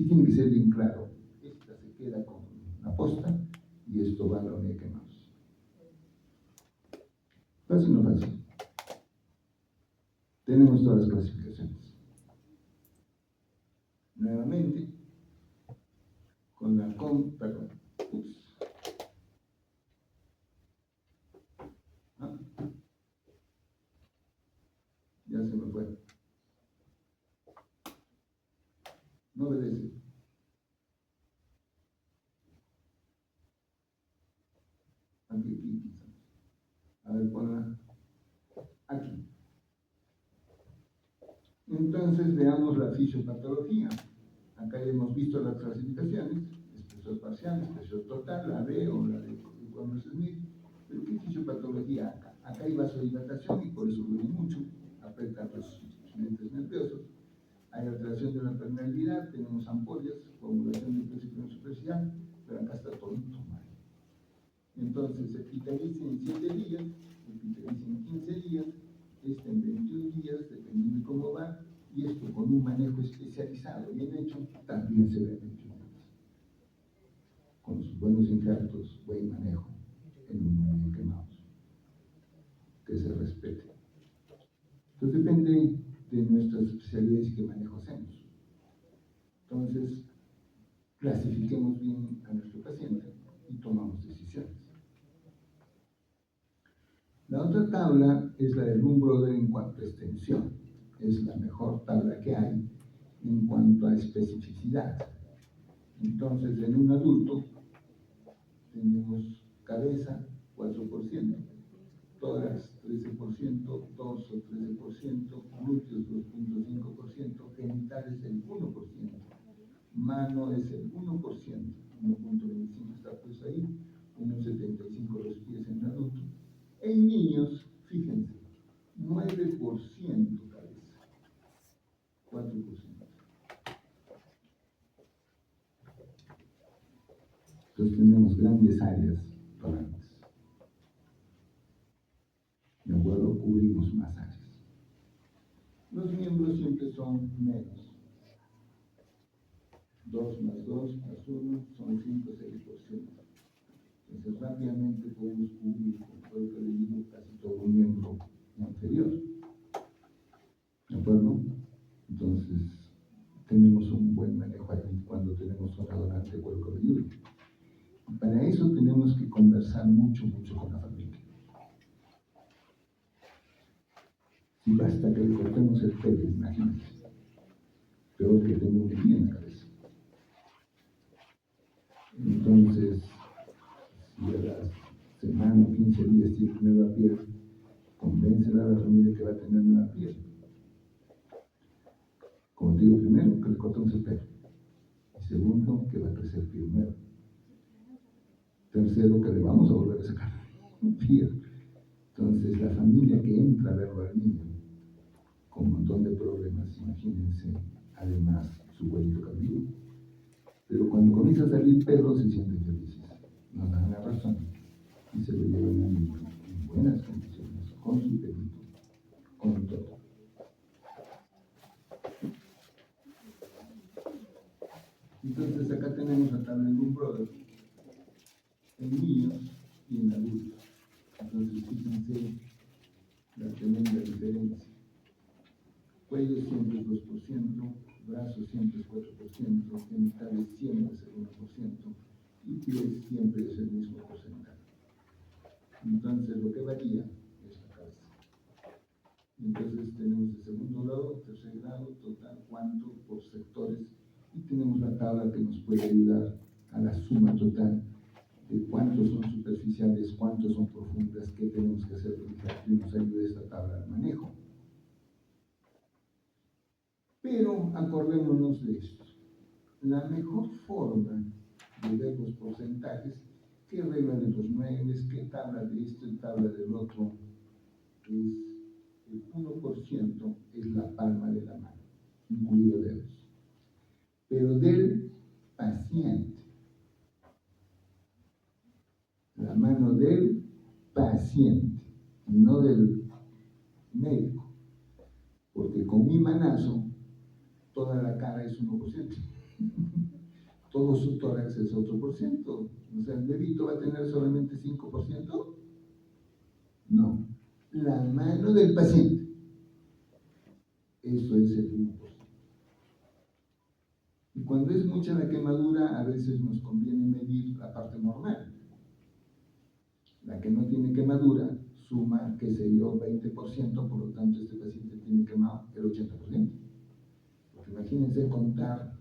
tiene que ser bien claro. Esta se queda con la posta y esto va a la unidad de quemados. Fácil o no fácil. Tenemos todas las clasificaciones. Nuevamente, con la perdón. Ya se me fue. No obedece. Aquí. A ver, ponla aquí. Entonces veamos la fisiopatología. Acá ya hemos visto las clasificaciones: espesor parcial, espesor total, la B o la de Connors-Smith. Pero ¿qué fisiopatología acá? Acá hay vasodilatación y por eso duele mucho, afecta a los clientes nerviosos. Hay alteración de la permeabilidad, tenemos ampollas, formulación de presión superficial, pero acá está todo mal. Entonces, epitelice en 7 días, epitelice en 15 días, este en 21 días, dependiendo de cómo va, y esto con un manejo especializado, bien hecho, también se ve en 21 días. Con sus buenos injertos, buen manejo, en un medio quemados, que se respete. Entonces depende de nuestras especialidades y qué manejo hacemos. Entonces, clasifiquemos bien a nuestro paciente y tomamos decisiones. La otra tabla es la de Lund Brother en cuanto a extensión. Es la mejor tabla que hay en cuanto a especificidad. Entonces, en un adulto tenemos cabeza 4%, tórax 13%, torso 13%, glúteos 2.5%, genitales el 1%, mano es el 1%, 1.25 está pues ahí, 1.75 los pies en adulto. En niños, fíjense, 9% cabeza, 4%. Entonces tenemos grandes áreas torantes. De acuerdo, cubrimos más áreas. Los miembros siempre son menos. 2 más 2 más 1 son 5 o 6%. Entonces rápidamente podemos cubrir con todo el cabello casi todo un miembro inferior. ¿De acuerdo? Entonces tenemos un buen manejo ahí cuando tenemos zona donante de cuero cabelludo. Para eso tenemos que conversar mucho con la familia. Si basta que le cortemos el pelo, imagínense. Peor que tengo un día en la cabeza. Entonces, si a la semana o 15 días tiene nueva piel, convéncela a la familia que va a tener nueva piel. Como te digo, primero, que le cortemos el pelo. Y segundo, que va a crecer piel nueva. Tercero, que le vamos a volver a sacar piel. Entonces, la familia que entra a verlo al niño con un montón de problemas, imagínense, además, su huelito cabelludo. Pero cuando comienza a salir pelo, se sienten felices. Nos dan la razón y se lo llevan al niño en buenas condiciones, con su pelito, con todo. Entonces, acá tenemos la tabla de Lund Brother en niños y en adultos. Entonces, fíjense la tremenda diferencia. Cuello siempre es 2%, brazos siempre es 4%, genitales siempre es el 1% y pies siempre es el mismo porcentaje. Entonces, lo que varía es la cabeza. Entonces, tenemos el segundo grado, tercer grado, total, cuánto, por sectores, y tenemos la tabla que nos puede ayudar a la suma total de cuántos son superficiales, cuántos son profundas, qué tenemos que hacer para que nos ayude esta tabla al manejo. Pero acordémonos de esto. La mejor forma de ver los porcentajes, qué regla de los 9, qué tabla de esto y tabla del otro, es el 1% es la palma de la mano, incluido dedos. Pero del paciente, la mano del paciente, no del médico, porque con mi manazo toda la cara es 1%. Todo su tórax es otro por ciento. O sea, ¿el bebito va a tener solamente 5%? No. La mano del paciente. Eso es el 1%. Y cuando es mucha la quemadura, a veces nos conviene medir la parte normal. La que no tiene quemadura suma, qué sé yo, 20%, por lo tanto este paciente tiene quemado el 80%. Porque imagínense contar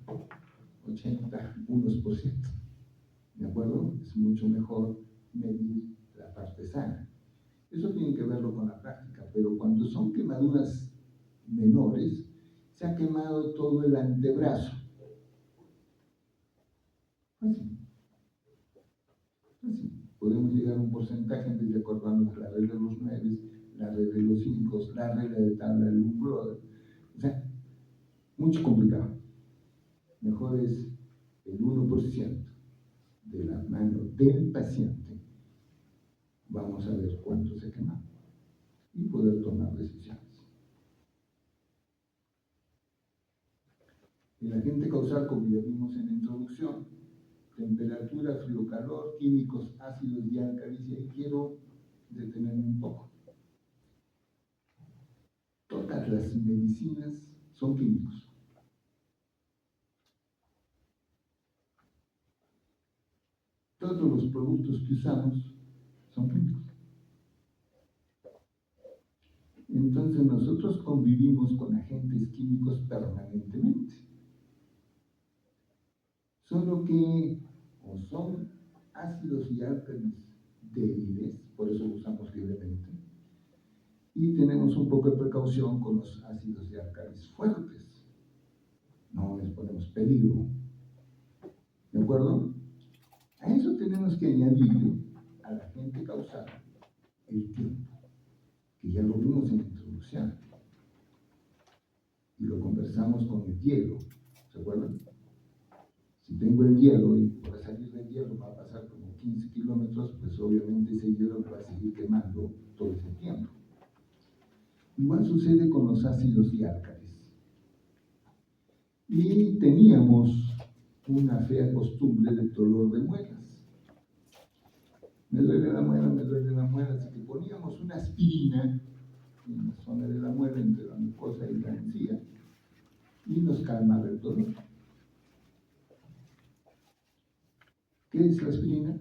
81%. ¿De acuerdo? Es mucho mejor medir la parte sana. Eso tiene que verlo con la práctica, pero cuando son quemaduras menores, se ha quemado todo el antebrazo. Así. Podemos llegar a un porcentaje en vez de acordarnos de la regla de los 9, la regla de los 5, la regla de tabla del Brother. O sea, mucho complicado. Mejor es el 1% de la mano del paciente. Vamos a ver cuánto se quema y poder tomar decisiones. El agente causal, como ya vimos en la introducción, temperatura, frío, calor, químicos, ácidos y álcalis, y ahí quiero detenerme un poco. Todas las medicinas son químicos. Todos los productos que usamos son químicos. Entonces nosotros convivimos con agentes químicos permanentemente. Solo que o son ácidos y álcalis débiles, por eso lo usamos libremente, y tenemos un poco de precaución con los ácidos y álcalis fuertes. No les ponemos peligro. ¿De acuerdo? A eso tenemos que añadir al agente causal el tiempo, que ya lo vimos en la introducción. Y lo conversamos con el hielo. ¿Se acuerdan? Si tengo el hielo y para salir del hielo va a pasar como 15 kilómetros, pues obviamente ese hielo me va a seguir quemando todo ese tiempo. Igual sucede con los ácidos y álcalis. Y teníamos una fea costumbre del dolor de muelas. Me duele la muela, así que poníamos una aspirina en la zona de la muela, entre la mucosa y la encía, y nos calmaba el dolor. ¿Qué es la aspirina?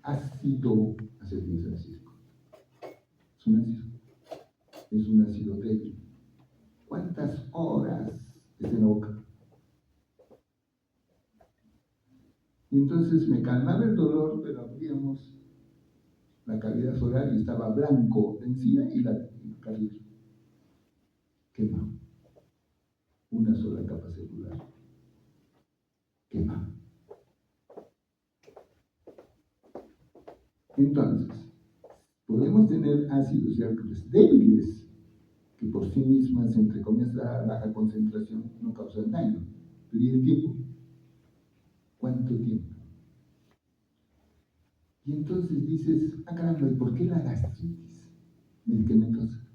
Ácido acetilsalicílico. Es un ácido. Es un ácido débil. ¿Cuántas horas está en la boca? Y entonces me calmaba el dolor, pero abríamos la cavidad oral y estaba blanco la encía y la carrillo. Quema. Una sola capa celular. Quema. Entonces, podemos tener ácidos y álcalis débiles que por sí mismas, entre comillas, a baja concentración no causan daño. Pero ¿y el tiempo? ¿Cuánto tiempo? Y entonces dices, caramba, ¿y por qué la gastritis medicamentosa?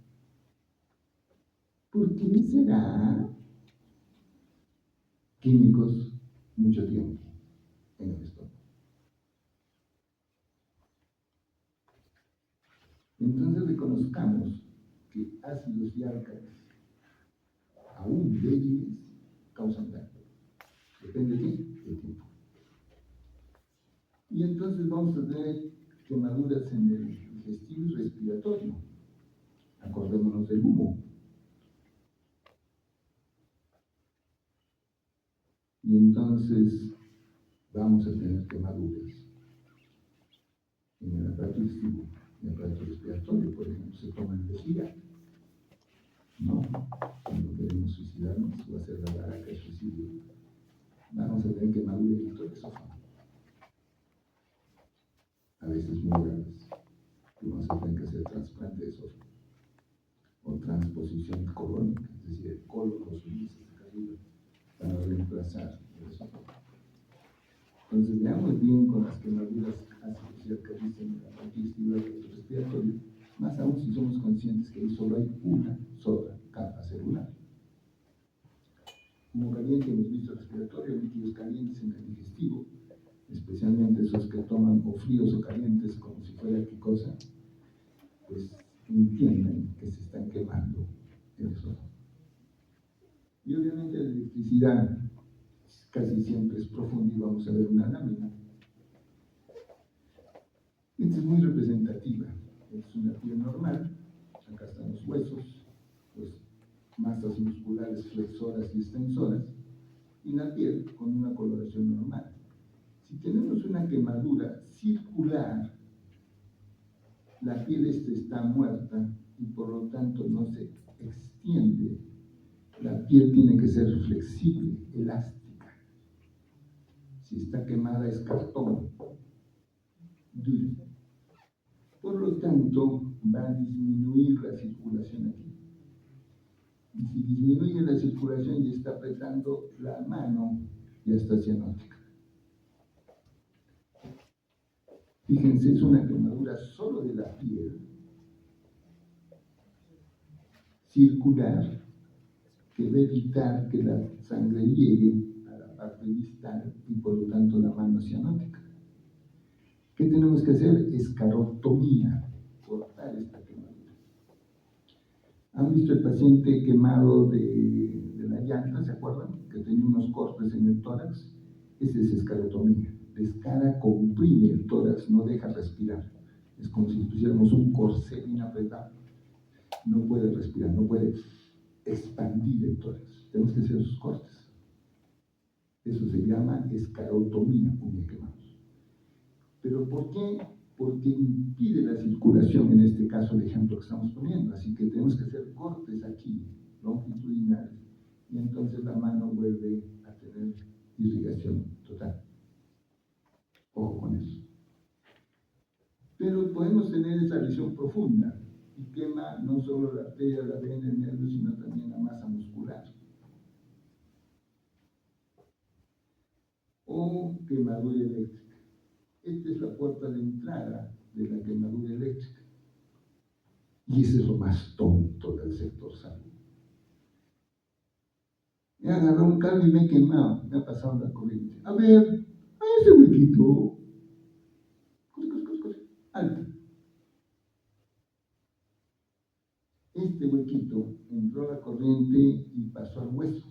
¿Por qué será químicos mucho tiempo en el estómago? Entonces reconozcamos que ácidos y álcalis, aún débiles, causan daño. Depende del tiempo. Y entonces vamos a tener quemaduras en el digestivo y respiratorio. Acordémonos del humo. Y entonces vamos a tener quemaduras en el aparato digestivo, en el aparato respiratorio, por ejemplo, se toma el vejiga. No, cuando queremos suicidarnos o hacer la baraca de suicidio, vamos a tener quemaduras en todo el esófago. A veces muy graves. Y vamos a tener que hacer trasplante de esófago o transposición colónica, es decir, el colon lo subimos hasta arriba para reemplazar el esófago. Entonces veamos bien con las quemaduras ácidos y álcalis en el aparato digestivo y respiratorio, más aún si somos conscientes que ahí solo hay una sola capa celular. Como caliente hemos visto las respiratorio, líquidos calientes en el digestivo, especialmente esos que toman o fríos o calientes como si fuera qué cosa, pues entienden que se están quemando el sol. Y obviamente la electricidad casi siempre es profunda y vamos a ver una lámina. Esta es muy representativa. Es una piel normal. Acá están los huesos, pues masas musculares flexoras y extensoras, y la piel con una coloración normal. Si tenemos una quemadura circular, la piel está muerta y por lo tanto no se extiende. La piel tiene que ser flexible, elástica. Si está quemada es cartón, duro. Por lo tanto, va a disminuir la circulación aquí. Y si disminuye la circulación y está apretando la mano, ya está cianótica. Fíjense, es una quemadura solo de la piel, circular, que va a evitar que la sangre llegue a la parte distal y por lo tanto la mano cianótica. ¿Qué tenemos que hacer? Escarotomía, cortar esta quemadura. ¿Han visto el paciente quemado de la llanta, se acuerdan? Que tenía unos cortes en el tórax. Esa es escarotomía. Descara, comprime el tórax, no deja respirar. Es como si pusiéramos un corsé bien apretado. No puede respirar, no puede expandir el tórax. Tenemos que hacer esos cortes. Eso se llama escarotomía, uña quemados. ¿Pero por qué? Porque impide la circulación, en este caso el ejemplo que estamos poniendo. Así que tenemos que hacer cortes aquí, longitudinales, y entonces la mano vuelve a tener irrigación total. Ojo con eso. Pero podemos tener esa lesión profunda y quema no solo la arteria, la vena, el nervio, sino también la masa muscular. O quemadura eléctrica. Esta es la puerta de entrada de la quemadura eléctrica. Y ese es lo más tonto del sector salud. Me agarró un cable y me he quemado, me ha pasado la corriente. A ver, a ese huequito, alto. Este huequito entró la corriente y pasó al hueso.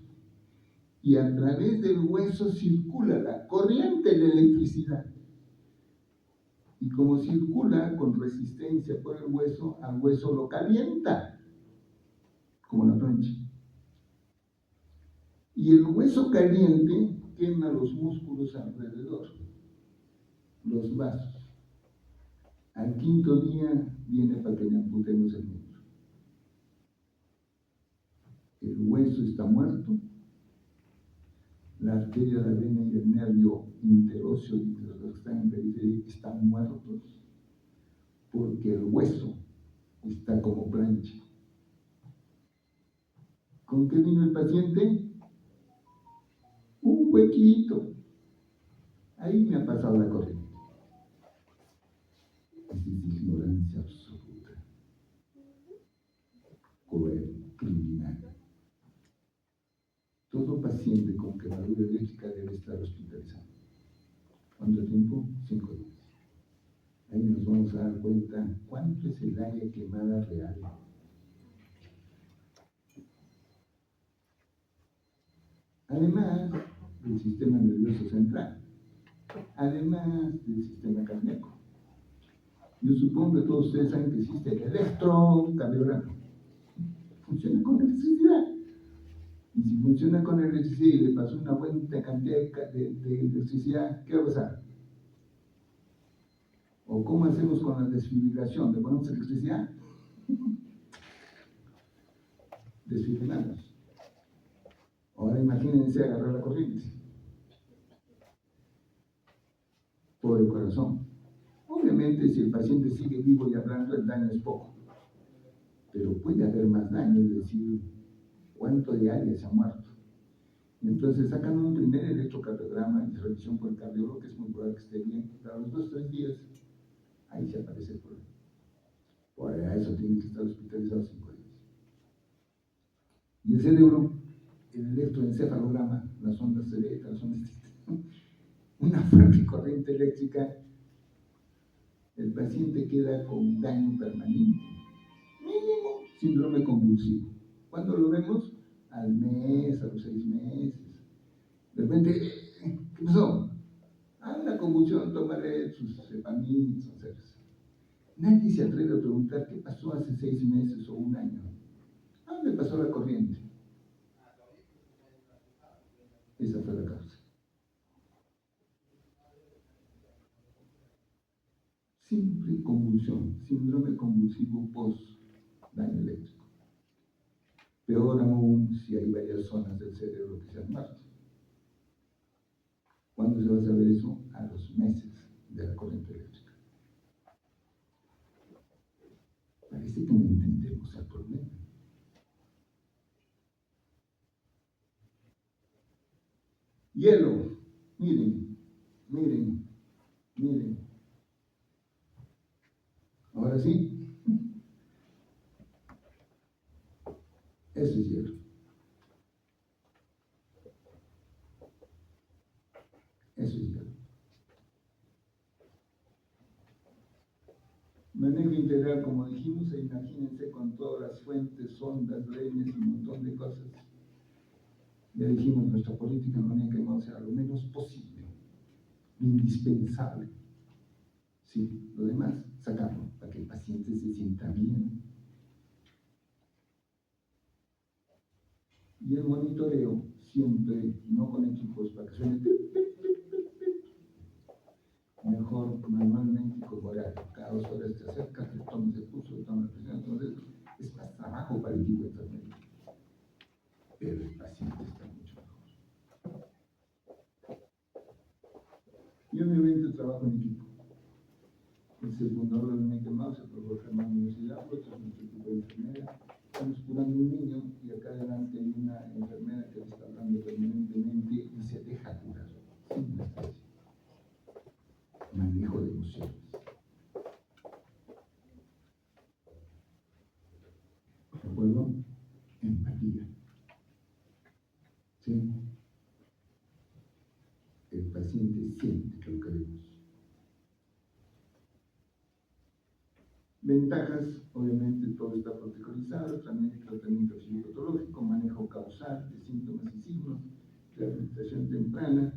Y a través del hueso circula la corriente de la electricidad. Y como circula con resistencia por el hueso, al hueso lo calienta, como la plancha. Y el hueso caliente quema los músculos alrededor, los vasos. Al quinto día viene para que le amputemos el miembro. El hueso está muerto, la arteria, la vena y el nervio interóseo y los que están en periferia están muertos porque el hueso está como plancha. ¿Con qué vino el paciente? Un huequito. Ahí me ha pasado la corriente. Esa es ignorancia absoluta, cruel, criminal. Todo paciente con quemadura eléctrica debe estar hospitalizado. ¿Cuánto tiempo? 5 días. Ahí nos vamos a dar cuenta cuánto es el área quemada real. Además del sistema nervioso central, además del sistema cardíaco. Yo supongo que todos ustedes saben que existe el electrocardiograma. Funciona con electricidad. Y si funciona con electricidad y le pasó una buena cantidad de electricidad, ¿qué va a pasar? ¿O cómo hacemos con la desfibrilación? ¿Le ponemos electricidad? Desfibrilamos. Ahora imagínense agarrar la corriente por el corazón. Obviamente, si el paciente sigue vivo y hablando, el daño es poco. Pero puede haber más daño, es decir, cuánto de área se ha muerto. Entonces sacan un primer electrocardiograma y revisión por el cardiólogo, que es muy probable que esté bien. Pero a los 2 o 3 días, ahí se aparece el problema. Por eso tiene que estar hospitalizado 5 días. Y el cerebro, el electroencefalograma, las ondas beta, las ondas una fuerte corriente eléctrica, el paciente queda con daño permanente, mínimo síndrome convulsivo. ¿Cuándo lo vemos? Al mes, a los 6 meses. De repente, ¿qué pasó? Una convulsión, tómale sus cepamins, o sea, nadie se atreve a preguntar qué pasó hace 6 meses o un año. ¿A dónde pasó la corriente? Esa fue la causa. Simple convulsión, síndrome convulsivo post-daño eléctrico. Peor aún si hay varias zonas del cerebro que se han muerto. ¿Cuándo se va a saber eso? A los meses de la corriente eléctrica. Parece que no entendemos el problema. Hielo, miren, miren, miren. Ahora sí, eso es hielo. Eso es hielo. Manejo integral, como dijimos, imagínense con todas las fuentes, ondas, drenes y un montón de cosas. Ya dijimos, nuestra política en manejo quemado sea lo menos posible, indispensable. Sí, lo demás, sacarlo, para que el paciente se sienta bien. Y el monitoreo, siempre, no con equipos, para que suene mejor manualmente y corporal. Cada 2 horas te acercas, te tomas el pulso, te tomas la presión, entonces es más trabajo para el equipo enfermero. Pero el paciente está mucho mejor. Y obviamente trabajo en equipo. Es el fundador del Make Mouse, el profesor Germán Universidad, pues es nuestro equipo de enfermera. Estamos curando un niño y acá adelante hay una enfermera que le está hablando permanentemente y se deja curar, sin anestesia. Manejo de emociones. ¿De acuerdo? Empatía. ¿Sí? El paciente siente que lo queremos. Ventajas, obviamente todo está protocolizado, tratamiento psicopatológico, manejo causal de síntomas y signos, rehabilitación temprana,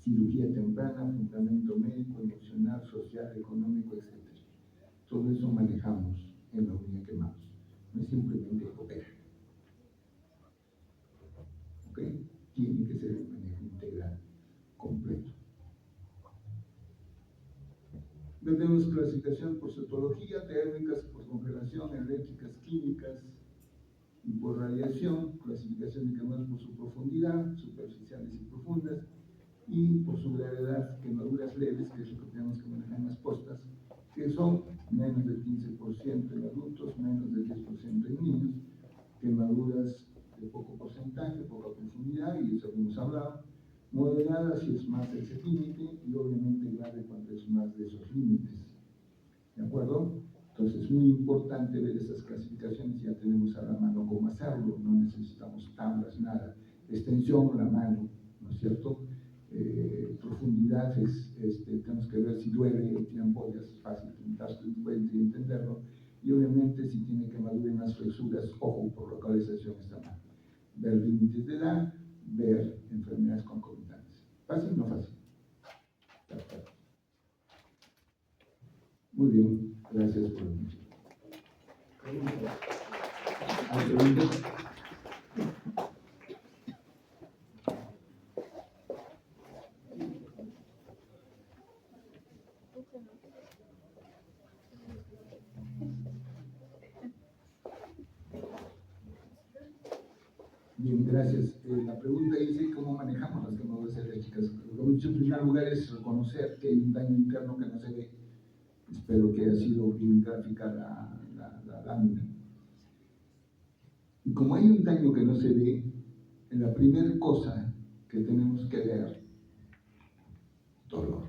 cirugía temprana, fundamento médico, emocional, social, económico, etc. Todo eso manejamos en la unidad quemados. No es simplemente opera. ¿Ok? Tiene que ser un manejo integral, completo. Tenemos clasificación por citología, térmicas, por congelación, eléctricas, químicas y por radiación, clasificación de quemaduras por su profundidad, superficiales y profundas, y por su gravedad, quemaduras leves, que es lo que tenemos que manejar en las postas, que son menos del 15% en adultos, menos del 10% en niños, quemaduras de poco porcentaje, poca profundidad, y eso hemos hablado, moderada si es más de ese límite, y obviamente grave cuando es más de esos límites. ¿De acuerdo? Entonces es muy importante ver esas clasificaciones, ya tenemos a la mano cómo hacerlo, no necesitamos tablas, nada. Extensión, la mano, ¿no es cierto? Profundidad tenemos que ver si duele, tiene ampollas, fácil darse cuenta y entenderlo. Y obviamente si tiene quemadura en las flexuras, ojo, por localización está mal. Ver límites de edad, ver enfermedades concomitantes. ¿Fácil o no fácil? Perfecto. Muy bien, gracias por el mucho. ¿Hay preguntas? Bien, gracias. La pregunta dice cómo manejamos las quemaduras eléctricas. Lo que hemos dicho en primer lugar es reconocer que hay un daño interno que no se ve. Espero que haya sido bien gráfica la lámina. Y como hay un daño que no se ve, la primera cosa que tenemos que ver, dolor.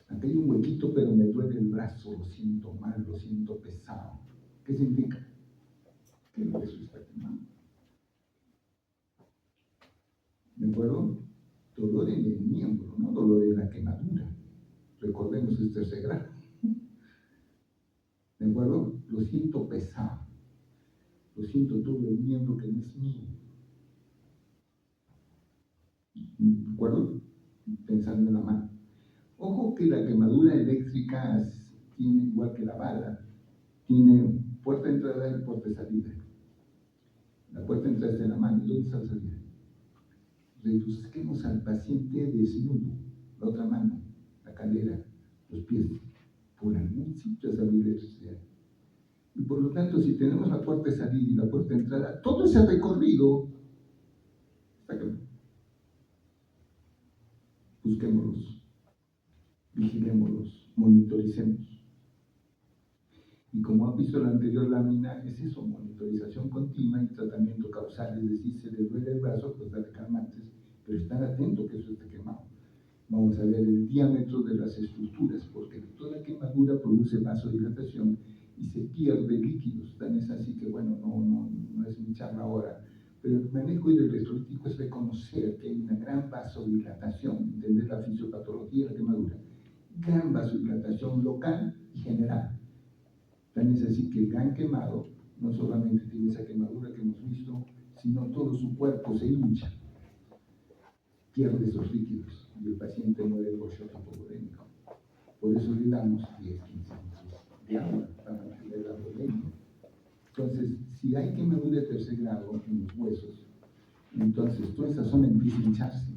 Aquí hay un huequito, pero me duele el brazo, lo siento mal, lo siento pesado. ¿Qué significa? Que el hueso está quemado. acuerdo? Dolor en el miembro, no dolor en la quemadura. Recordemos este tercer grado. ¿De acuerdo? Lo siento pesado. Lo siento todo el miembro que no es mío. ¿De acuerdo? Pensando en la mano. Ojo que la quemadura eléctrica tiene, igual que la bala, tiene puerta de entrada y puerta de salida. La puerta de entrada está en la mano. ¿Y dónde está la salida? Reduzquemos al paciente desnudo, la otra mano, la cadera, los pies, por algún sitio esa electricidad. Y por lo tanto, si tenemos la puerta de salida y la puerta de entrada, todo ese recorrido está quemado. Busquémoslos, vigilémoslos, monitoricemos. Y como han visto en la anterior lámina, es eso, monitorización continua y tratamiento causal, es decir, se les duele el brazo, pues darle calmantes, pero estar atento que eso esté quemado. Vamos a ver el diámetro de las estructuras, porque toda quemadura produce vasodilatación y se pierde líquidos. Tan es así que, bueno, no es mi charla ahora, pero el manejo hidroelectrolítico es reconocer que hay una gran vasodilatación, entender la fisiopatología de la quemadura, gran vasodilatación local y general. Tan es así que el gran quemado no solamente tiene esa quemadura que hemos visto, sino todo su cuerpo se hincha, pierde esos líquidos y el paciente muere por shock hipovolémico. Por eso le damos 10-15 litros de agua para mantener la volemia. Entonces, si hay quemadura de tercer grado en los huesos, entonces toda esa zona empieza a hincharse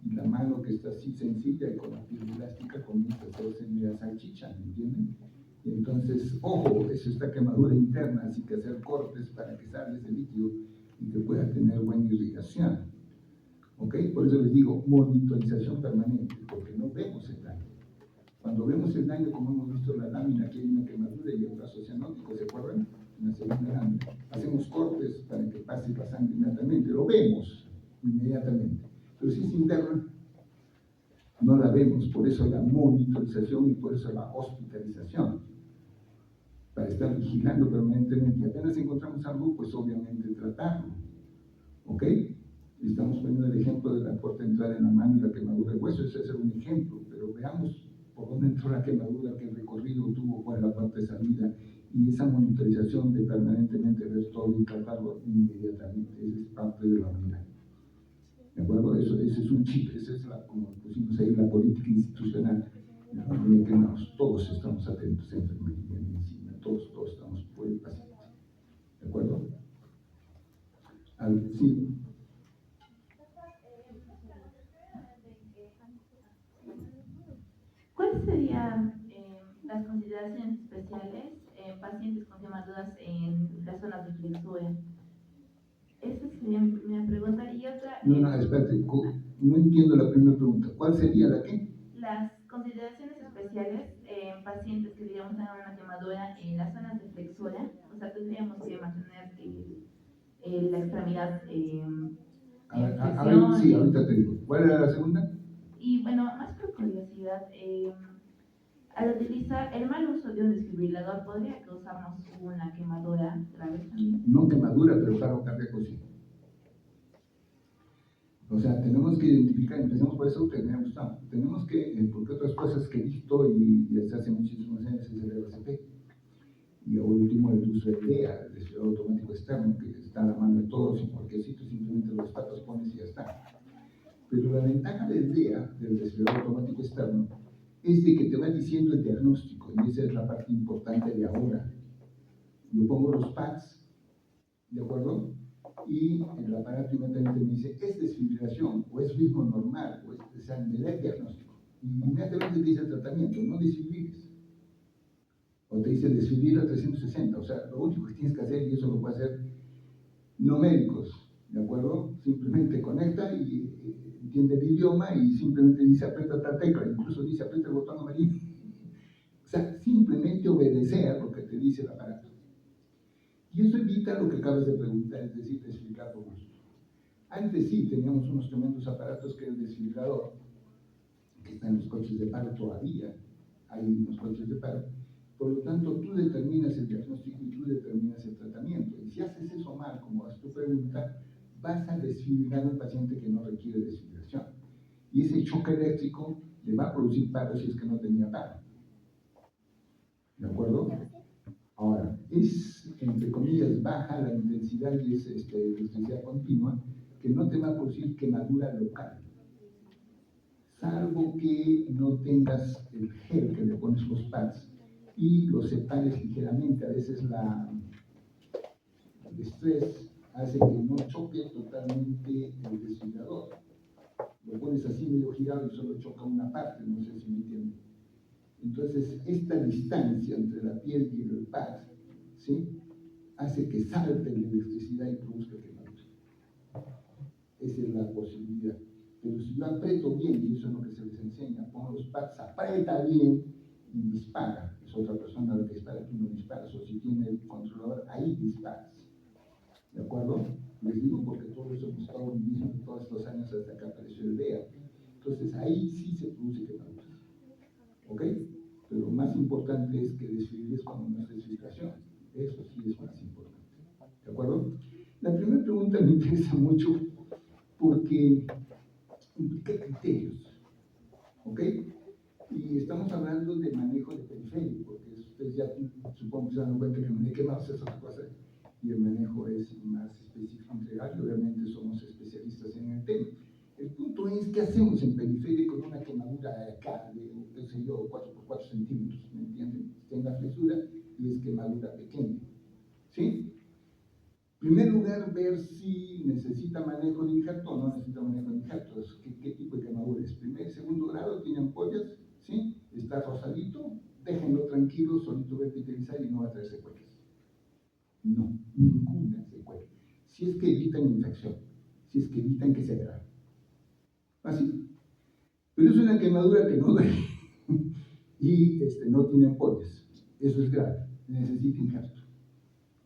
y la mano que está así sencilla y con la piel elástica comienza a hacerse media salchicha, ¿me entienden? Entonces, ojo, eso está quemadura interna, así que hacer cortes para que salga ese líquido y que pueda tener buena irrigación. ¿Ok? Por eso les digo, monitorización permanente, porque no vemos el daño. Cuando vemos el daño, como hemos visto en la lámina, que hay una quemadura y el brazo cianótico, ¿se acuerdan? En la segunda lámina. Hacemos cortes para que pase la sangre inmediatamente, lo vemos inmediatamente. Pero si es interna, no la vemos, por eso la monitorización y por eso la hospitalización, para estar vigilando permanentemente. Y apenas encontramos algo, pues obviamente tratarlo. ¿Ok? Estamos poniendo el ejemplo de la puerta de entrada en la mano y la quemadura de hueso, ese es un ejemplo, pero veamos por dónde entró la quemadura, qué recorrido tuvo, cuál es la puerta de salida, y esa monitorización de permanentemente ver todo y tratarlo inmediatamente, esa es parte de la unidad. ¿De acuerdo? Eso es un chip, esa es como pusimos ahí, la política institucional, en la medida que todos estamos atentos a enfermería y medicina, todos estamos por el paciente. ¿De acuerdo? Sí.
¿Cuáles serían las consideraciones especiales en pacientes con quemaduras en las zonas de flexura? Esa sería mi primera pregunta. Y otra.
No, espérate, no entiendo la primera pregunta. ¿Cuál sería la qué?
Las consideraciones especiales en pacientes que, digamos, tengan una quemadura en las zonas de flexura. O sea, tendríamos que mantener la extremidad en flexión.
Sí, ahorita te digo. ¿Cuál era la segunda?
Y bueno, más por curiosidad, al utilizar el mal uso de un desfibrilador, ¿podría causarnos una quemadura grave también?
No quemadura, pero paro cardíaco sí. O sea, tenemos que identificar, empecemos por eso que me ha gustado. Tenemos que, porque otras cosas que he visto y desde hace muchísimos años es el RCP. Y ahora último el uso de DEA, el desfibrilador automático externo, que está a la mano de todos, en cualquier sitio simplemente los patos pones y ya está. Pero la ventaja del DEA, del desfibrilador automático externo, es de que te va diciendo el diagnóstico, y esa es la parte importante de ahora. Yo pongo los pads, ¿de acuerdo? Y el aparato inmediatamente me dice, ¿es desfibrilación o es ritmo normal? O sea, me da el diagnóstico. Y inmediatamente te dice el tratamiento, no desfibriles. O te dice desfibrila 360. O sea, lo único que tienes que hacer, y eso lo puede hacer no médicos, ¿de acuerdo? Simplemente conecta y entiende el idioma y simplemente dice aprieta tal tecla, incluso dice aprieta el botón amarillo. O sea, simplemente obedecer lo que te dice el aparato. Y eso evita lo que acabas de preguntar, es decir, desfibrilar por gusto. Antes sí teníamos unos tremendos aparatos que el desfibrilador, que está en los coches de paro todavía, hay unos coches de paro. Por lo tanto, tú determinas el diagnóstico y tú determinas el tratamiento. Y si haces eso mal, como es tu pregunta, vas a desfibrilar al paciente que no requiere desfibrilación. Y ese choque eléctrico le va a producir paro si es que no tenía paro. ¿De acuerdo? Ahora, es, entre comillas, baja la intensidad y es electricidad continua, que no te va a producir quemadura local. Salvo que no tengas el gel que le pones los pads y los separes ligeramente. A veces el estrés hace que no choque totalmente el desfibrilador. Lo pones así medio girado y solo choca una parte, no sé si me entienden. Entonces, esta distancia entre la piel y el pad, ¿sí?, hace que salte la electricidad y produzca quemadura. Esa es la posibilidad. Pero si yo aprieto bien, y eso es lo que se les enseña, pongo los pads, aprieta bien y dispara. Es otra persona la que dispara, tú no disparas, o si tiene el controlador, ahí disparas. ¿De acuerdo? Les digo porque todo eso hemos estado viviendo todos estos años hasta que apareció el DEA. Entonces ahí sí se produce quemadura. ¿Ok? Pero lo más importante es que desfibriles cuando no es desfibrilación. Eso sí es más importante. ¿De acuerdo? La primera pregunta me interesa mucho porque implica criterios. ¿Ok? Y estamos hablando de manejo de periférico, porque ustedes ya supongo que se dan cuenta que el manejo quemado es otra cosa y el manejo es más específico integral y obviamente somos especialistas en el tema. El punto es, ¿qué hacemos en periférico con una quemadura acá de, qué sé yo, 4 por 4 centímetros? ¿Me entienden? Tenga fresura y es quemadura pequeña. ¿Sí? En primer lugar, ver si necesita manejo de injerto o no necesita manejo de injertos. ¿Qué tipo de quemadura es? Primer y segundo grado, tiene ampollas, ¿sí? Está rosadito, déjenlo tranquilo, solito va a epitelizar y no va a traer secuelas. No, ninguna secuela. Si es que evitan infección, si es que evitan que se agrave. Así. Pero es una quemadura que no duele y no tiene ampollas. Eso es grave, necesita injerto.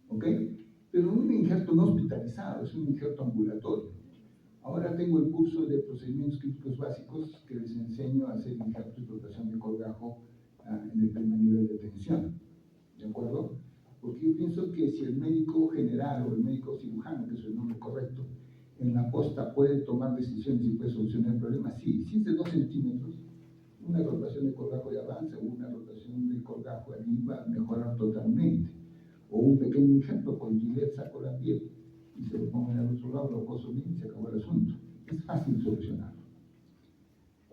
¿Ok? Pero no un injerto no hospitalizado, es un injerto ambulatorio. Ahora tengo el curso de procedimientos críticos básicos que les enseño a hacer injerto y dotación de colgajo en el primer nivel de tensión. ¿De acuerdo? Porque yo pienso que si el médico general o el médico cirujano, que es el nombre correcto, en la posta puede tomar decisiones y puede solucionar el problema, sí. Si es de 2 centímetros, una rotación de colgajo de avance o una rotación de colgajo allí va a mejorar totalmente. O un pequeño injerto con Gillette saco la piel y se lo pongo en el otro lado, lo coso bien y se acabó el asunto. Es fácil solucionarlo.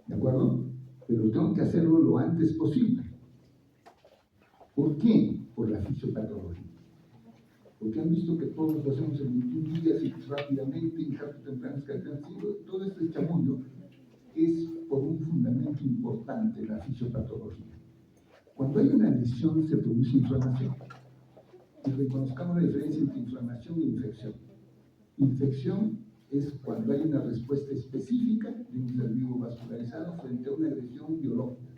¿De acuerdo? Pero tengo que hacerlo lo antes posible. ¿Por qué? Por la fisiopatología. Porque han visto que todos lo hacemos en 21 días y rápidamente, injerto temprano, todo este chamullo es por un fundamento importante, la fisiopatología. Cuando hay una lesión se produce inflamación. Y reconozcamos la diferencia entre inflamación e infección. Infección es cuando hay una respuesta específica de un ser vivo vascularizado frente a una agresión biológica.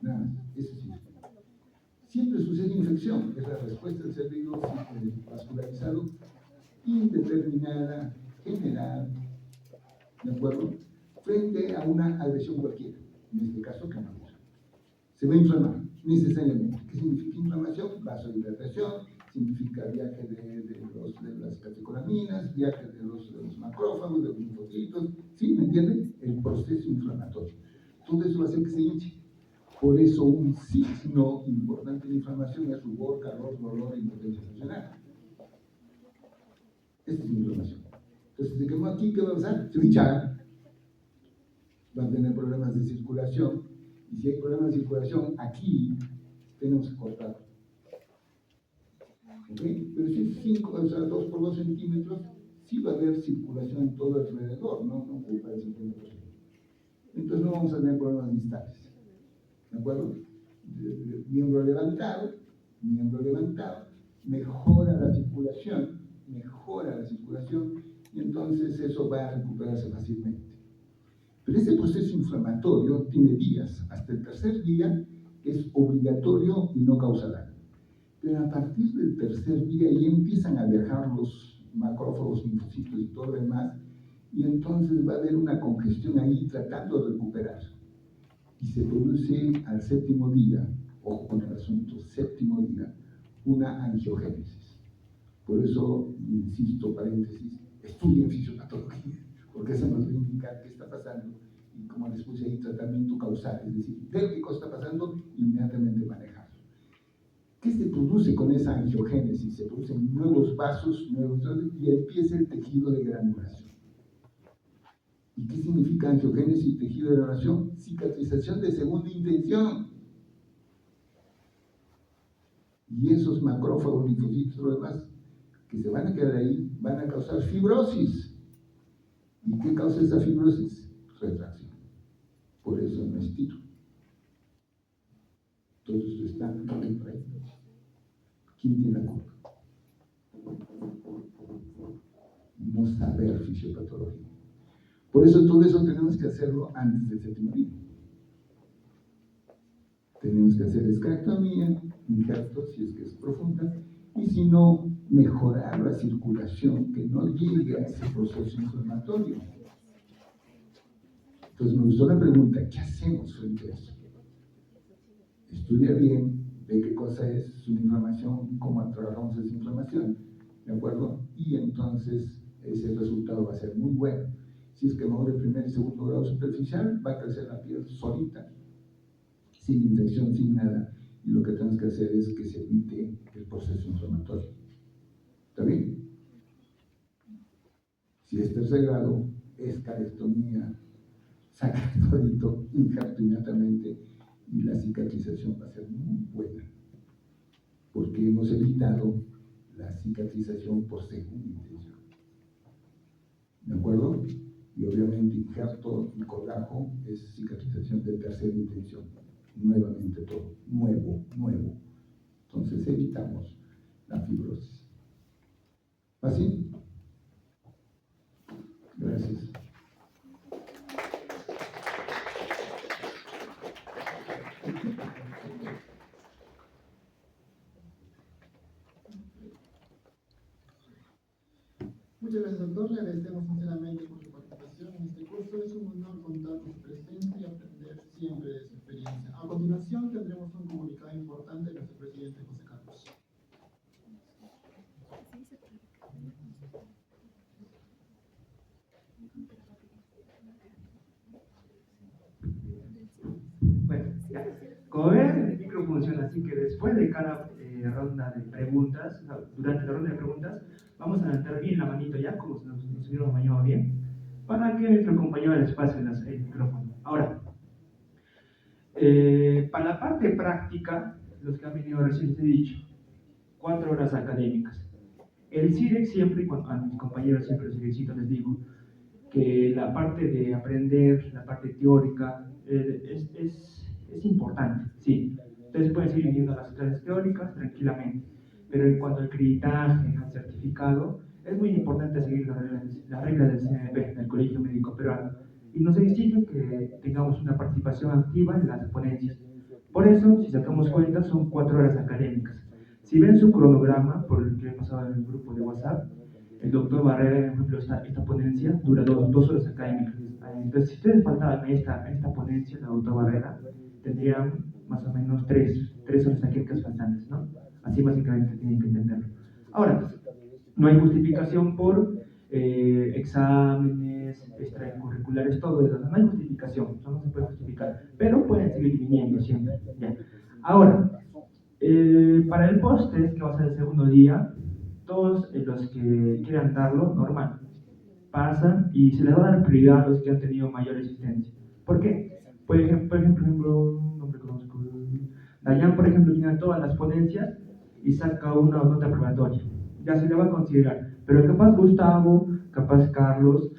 Nada más, eso sí. Siempre sucede infección, es la respuesta del ser vivo vascularizado indeterminada, general, ¿de acuerdo?, frente a una agresión cualquiera, en este caso quemadura. Se va a inflamar, necesariamente. ¿Qué significa inflamación? Vasodilatación, significa viaje de las catecolaminas, viaje de los macrófagos, de los linfocitos, ¿sí? ¿Me entienden? El proceso inflamatorio. Todo eso va a hacer que se hinche. Por eso un signo importante de inflamación es rubor, calor, dolor e impotencia funcional. Esta es la inflamación. Entonces, ¿de quemó aquí? ¿Qué va a pasar? Se va a hinchar. Va a tener problemas de circulación. Y si hay problemas de circulación, aquí tenemos que cortar. ¿Okay? Pero si es 5, o sea, 2 por 2 centímetros, sí va a haber circulación en todo alrededor, no ocupa el 50%. Entonces no vamos a tener problemas distales. ¿De acuerdo? Miembro levantado, mejora la circulación, y entonces eso va a recuperarse fácilmente. Pero ese proceso inflamatorio tiene días, hasta el tercer día es obligatorio y no causa daño. Pero a partir del tercer día ya empiezan a viajar los macrófagos, linfocitos y todo lo demás, y entonces va a haber una congestión ahí tratando de recuperar. Y se produce al séptimo día, ojo con el asunto, séptimo día, una angiogénesis. Por eso, insisto, paréntesis, estudien fisiopatología, porque eso nos va a indicar qué está pasando y, como les puse ahí, tratamiento causal, es decir, ver qué cosa está pasando, inmediatamente manejarlo. ¿Qué se produce con esa angiogénesis? Se producen nuevos vasos, y empieza el tejido de granulación. ¿Y qué significa angiogénesis y tejido de granulación? Cicatrización de segunda intención. Y esos macrófagos, linfocitos y lo demás, que se van a quedar ahí, van a causar fibrosis. ¿Y qué causa esa fibrosis? Retracción. Por eso no es tiro. Todo esto está dentro ahí. ¿Quién tiene la culpa? No saber fisiopatología. Por eso todo eso tenemos que hacerlo antes del séptimo día. Tenemos que hacer escactomía, injerto, si es que es profunda, y si no, mejorar la circulación, que no llegue a ese proceso inflamatorio. Entonces me gustó la pregunta, ¿qué hacemos frente a eso? Estudia bien, ve qué cosa es una inflamación y cómo trabajamos esa inflamación, ¿de acuerdo? Y entonces ese resultado va a ser muy bueno. Si es quemadura de primer y segundo grado superficial, va a crecer la piel solita, sin infección, sin nada. Y lo que tenemos que hacer es que se evite el proceso inflamatorio. ¿Está bien? Si es tercer grado, escalectomía, sacar todito, injerto inmediatamente, y la cicatrización va a ser muy buena, porque hemos evitado la cicatrización por segunda intención. ¿De acuerdo? Y obviamente injerto y codajo es cicatrización de tercera intención. Nuevamente todo, nuevo. Entonces evitamos la fibrosis. ¿Así? Gracias.
Muchas gracias, doctor. Le agradecemos sinceramente por su participación en este curso. Es un honor contar con su presencia y aprender siempre de su experiencia. A continuación tendremos un comunicado importante de nuestro presidente José Carlos.
Bueno, ya. Como ven, el micro funciona así que después de cada ronda de preguntas, durante la ronda de preguntas, vamos a levantar bien la manito ya, como si nos hubiéramos bañado bien, para que nuestro compañero del espacio el micrófono. Ahora, para la parte práctica, los que han venido recién les he dicho, 4 horas académicas. El CIREX siempre, a mis compañeros siempre los felicito, les digo, que la parte de aprender, la parte teórica, es importante, sí. Ustedes pueden seguir viniendo a las clases teóricas tranquilamente, pero en cuanto al acreditaje, al certificado, es muy importante seguir la regla del CNP, del Colegio Médico Peruano, y nos exige que tengamos una participación activa en las ponencias. Por eso, si sacamos cuenta, son 4 horas académicas. Si ven su cronograma, por el que he pasado en el grupo de WhatsApp, el doctor Barrera, por ejemplo, esta ponencia dura 2 horas académicas. Entonces, si ustedes faltaban esta ponencia, la doctora Barrera, tendrían más o menos 3 horas académicas faltantes, ¿no? Así básicamente tienen que entenderlo. Ahora, no hay justificación por exámenes, extracurriculares, todo eso. No hay justificación, eso no se puede justificar. Pero pueden seguir viniendo siempre. ¿Ya? Ahora, para el post-test, que va a ser el segundo día, todos los que quieran darlo, normal, pasan y se les va a dar prioridad a los que han tenido mayor existencia. ¿Por qué? Por ejemplo, un nombre conozco, Dayan, por ejemplo, viene a todas las ponencias y saca una nota probatoria. Ya se le va a considerar. Pero capaz Gustavo, capaz Carlos,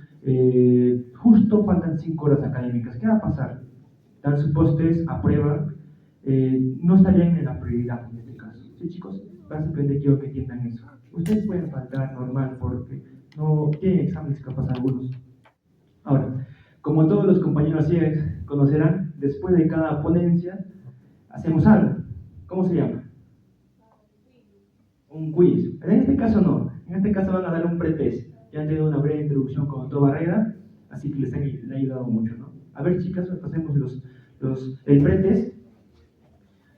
justo faltan 5 horas académicas. ¿Qué va a pasar? Dan su post-test, aprueban, no estarían en la prioridad en este caso. ¿Sí, chicos? Básicamente quiero que entiendan eso. Ustedes pueden faltar normal porque no tienen exámenes capaz algunos. Ahora, como todos los compañeros CIEX conocerán, después de cada ponencia hacemos algo. ¿Cómo se llama? Un quiz. En este caso no. En este caso van a dar un pretest. Ya han tenido una breve introducción con Otto Barrera, así que les ha ayudado mucho, ¿no? A ver, chicas, pasemos el pretest.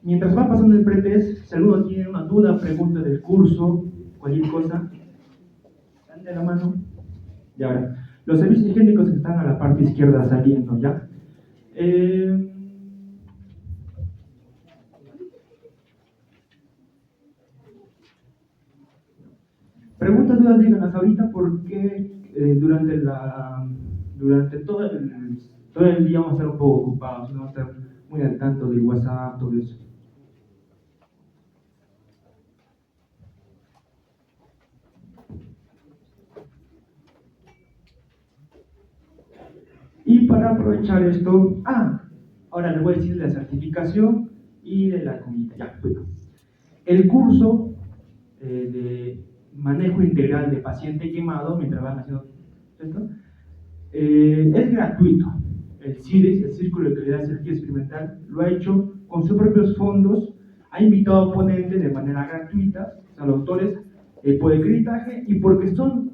Mientras va pasando el pretest, si alguno tiene una duda, pregunta del curso, cualquier cosa, levante la mano Ya ahora, los servicios higiénicos están a la parte izquierda saliendo, ¿ya? Preguntas, dudas, díganlas ahorita porque durante todo el día vamos a estar un poco ocupados, no vamos a estar muy al tanto del WhatsApp, todo eso. Y para aprovechar esto, ahora les voy a decir de la certificación y de la comida. Ya, bueno. El curso de manejo integral de paciente quemado, mientras van haciendo esto, es gratuito. El CIREX, el Círculo de Calidad de Cirugía Experimental, lo ha hecho con sus propios fondos, ha invitado a ponentes de manera gratuita, a los autores, por el creditaje y porque son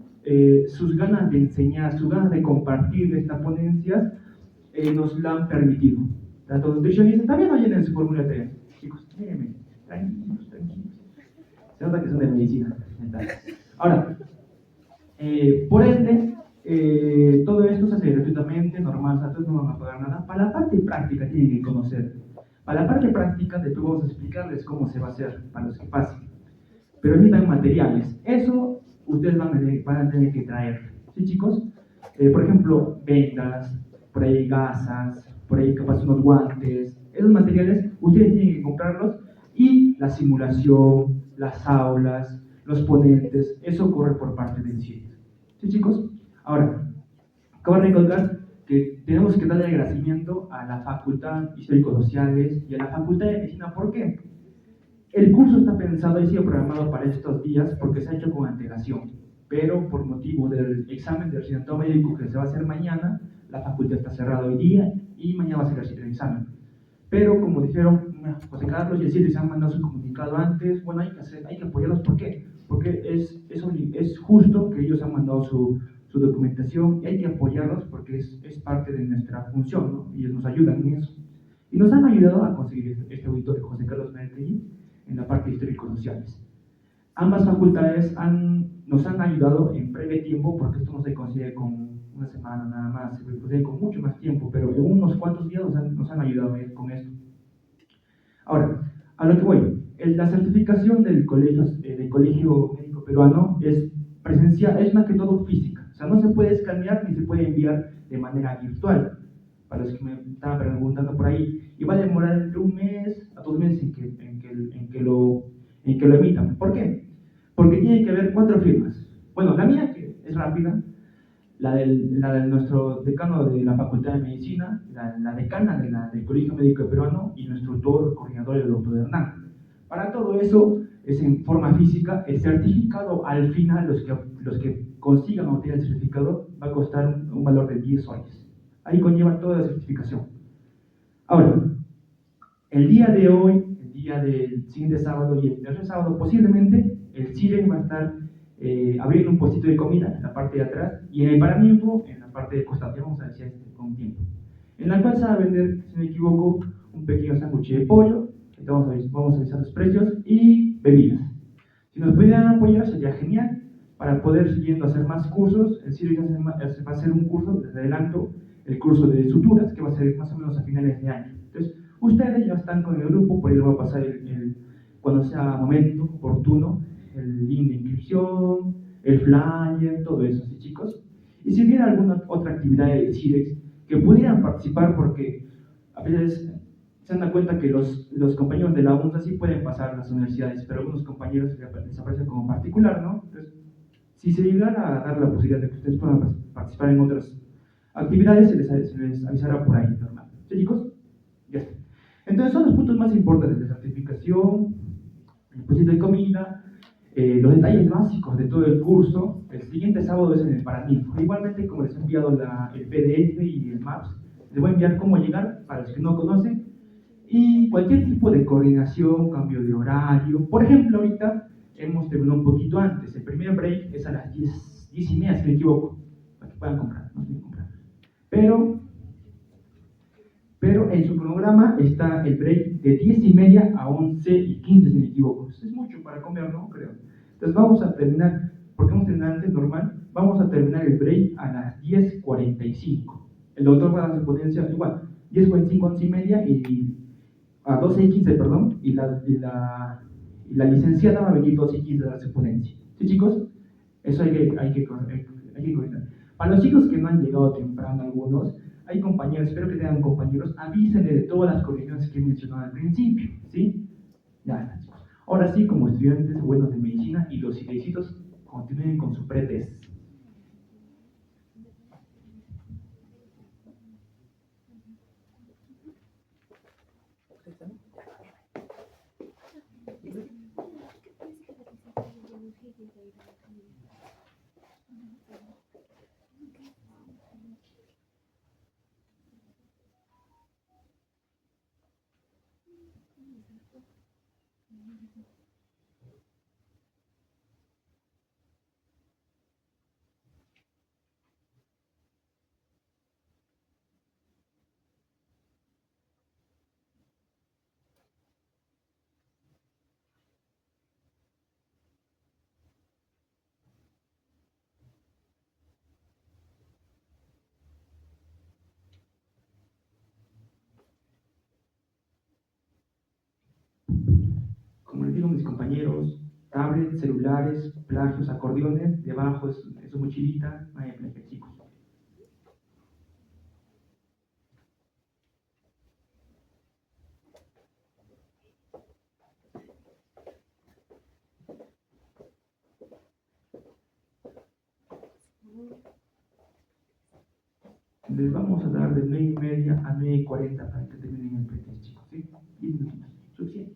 sus ganas de enseñar, sus ganas de compartir estas ponencias, nos la han permitido. Tanto los nutricionistas también no llenen su fórmula 3. Chicos, mírenme, tranquilos, tranquilos. Se nota que son de medicina. Ahora, por ende, todo esto se hace gratuitamente, normal, o sea, todos no van a pagar nada. Para la parte práctica tienen que conocer. Para la parte práctica, después vamos a explicarles cómo se va a hacer para los que pasen. Pero necesitan materiales. Eso ustedes van a tener que traer. ¿Sí, chicos? Por ejemplo, vendas, por ahí gasas, por ahí capaz unos guantes. Esos materiales ustedes tienen que comprarlos y la simulación, las aulas, los ponentes, eso corre por parte del CIREX. ¿Sí, chicos? Ahora, acabo de recordar que tenemos que darle agradecimiento a la Facultad Histórico-Sociales y a la Facultad de Medicina. ¿Por qué? El curso está pensado y sido programado para estos días porque se ha hecho con antelación, pero por motivo del examen de residente médico que se va a hacer mañana, la facultad está cerrada hoy día y mañana va a ser el examen. Pero como dijeron José Carlos y el CIREX han mandado su comunicado antes, bueno, hay que apoyarlos. ¿Por qué? Porque es justo que ellos han mandado su documentación y hay que apoyarlos porque es parte de nuestra función, ¿no? Ellos nos ayudan en eso. Y nos han ayudado a conseguir este auditorio, José Carlos Menetelli, en la parte histórico-sociales. Ambas facultades nos han ayudado en breve tiempo, porque esto no se consigue con una semana nada más, se consigue con mucho más tiempo, pero en unos cuantos días nos han ayudado con esto. Ahora, a lo que voy, la certificación del Colegio Médico Peruano es presencial, es más que todo física, o sea, no se puede escanear ni se puede enviar de manera virtual. Para los que me estaban preguntando por ahí, y va a demorar entre 1 mes a 2 meses en que lo emitan. ¿Por qué? Porque tiene que haber 4 firmas. Bueno, la mía, que es rápida, la de nuestro decano de la Facultad de Medicina, la decana del Colegio Médico Peruano y nuestro tutor coordinador, el doctor Hernán. Para todo eso, es en forma física. El certificado, al final, los que consigan obtener el certificado, va a costar un valor de 10 soles. Ahí conlleva toda la certificación. Ahora, el día de hoy, el día del siguiente sábado y el tercer sábado, posiblemente el CIREX va a estar abriendo un puestito de comida en la parte de atrás y en el Paraninfo, en la parte de costado, ya vamos a decir con tiempo, en la cual se va a vender, si no me equivoco, un pequeño sándwich de pollo. Vamos a avisar los precios y bebidas. Si nos pudieran apoyar sería genial para poder siguiendo hacer más cursos. El CIREX va a hacer un curso, les adelanto, el curso de suturas, que va a ser más o menos a finales de año. Entonces, ustedes ya están con el grupo, por ahí les va a pasar cuando sea momento oportuno, el link de inscripción, el flyer, todo eso, ¿sí, chicos? Y si hubiera alguna otra actividad de CIREX que pudieran participar, porque a veces se dan cuenta que los compañeros de la UNSA sí pueden pasar a las universidades, pero algunos compañeros les aparecen como particular, ¿no? Entonces, si se llegara a dar la posibilidad de que ustedes puedan participar en otras actividades, se les avisará por ahí, normal. ¿Sí, chicos? Ya está. Entonces, son los puntos más importantes de certificación, el puesto de comida, los detalles básicos de todo el curso. El siguiente sábado es en el Paraninfo. Igualmente, como les he enviado el PDF y el Maps, les voy a enviar cómo llegar para los que no conocen y cualquier tipo de coordinación, cambio de horario. Por ejemplo, ahorita hemos terminado un poquito antes. El primer break es a las 10:30, si me equivoco, para que puedan comprar. No tienen que comprar. Pero en su cronograma está el break de 10:30 a 11:15, si me equivoco. Eso es mucho para comer, ¿no? Creo. Entonces vamos a terminar, porque hemos terminado antes normal, Vamos a terminar el break a las 10:45. El doctor va a dar su ponencia igual, 10:45, 11:30 y a 12:15, perdón, y la licenciada va a venir 12:15 a dar su ponencia. ¿Sí, chicos? Eso hay que coordinar. Para los chicos que no han llegado temprano, algunos, hay compañeros, espero que tengan compañeros, avísenle de todas las coordenadas que he mencionado al principio, ¿sí? Ya está, chicos. Ahora sí, como estudiantes buenos de medicina y los silecitos, continúen con su pretest. Como les digo a mis compañeros, tablets, celulares, plagios, acordeones, debajo de su mochilita, no hay plagio, chicos. Les vamos a dar de 9:30 a 9:40 para que terminen el pretest, chicos, ¿sí? 10 minutos, suficiente.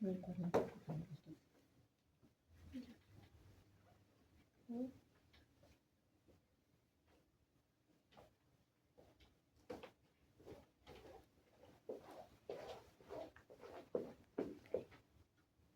ver, 40.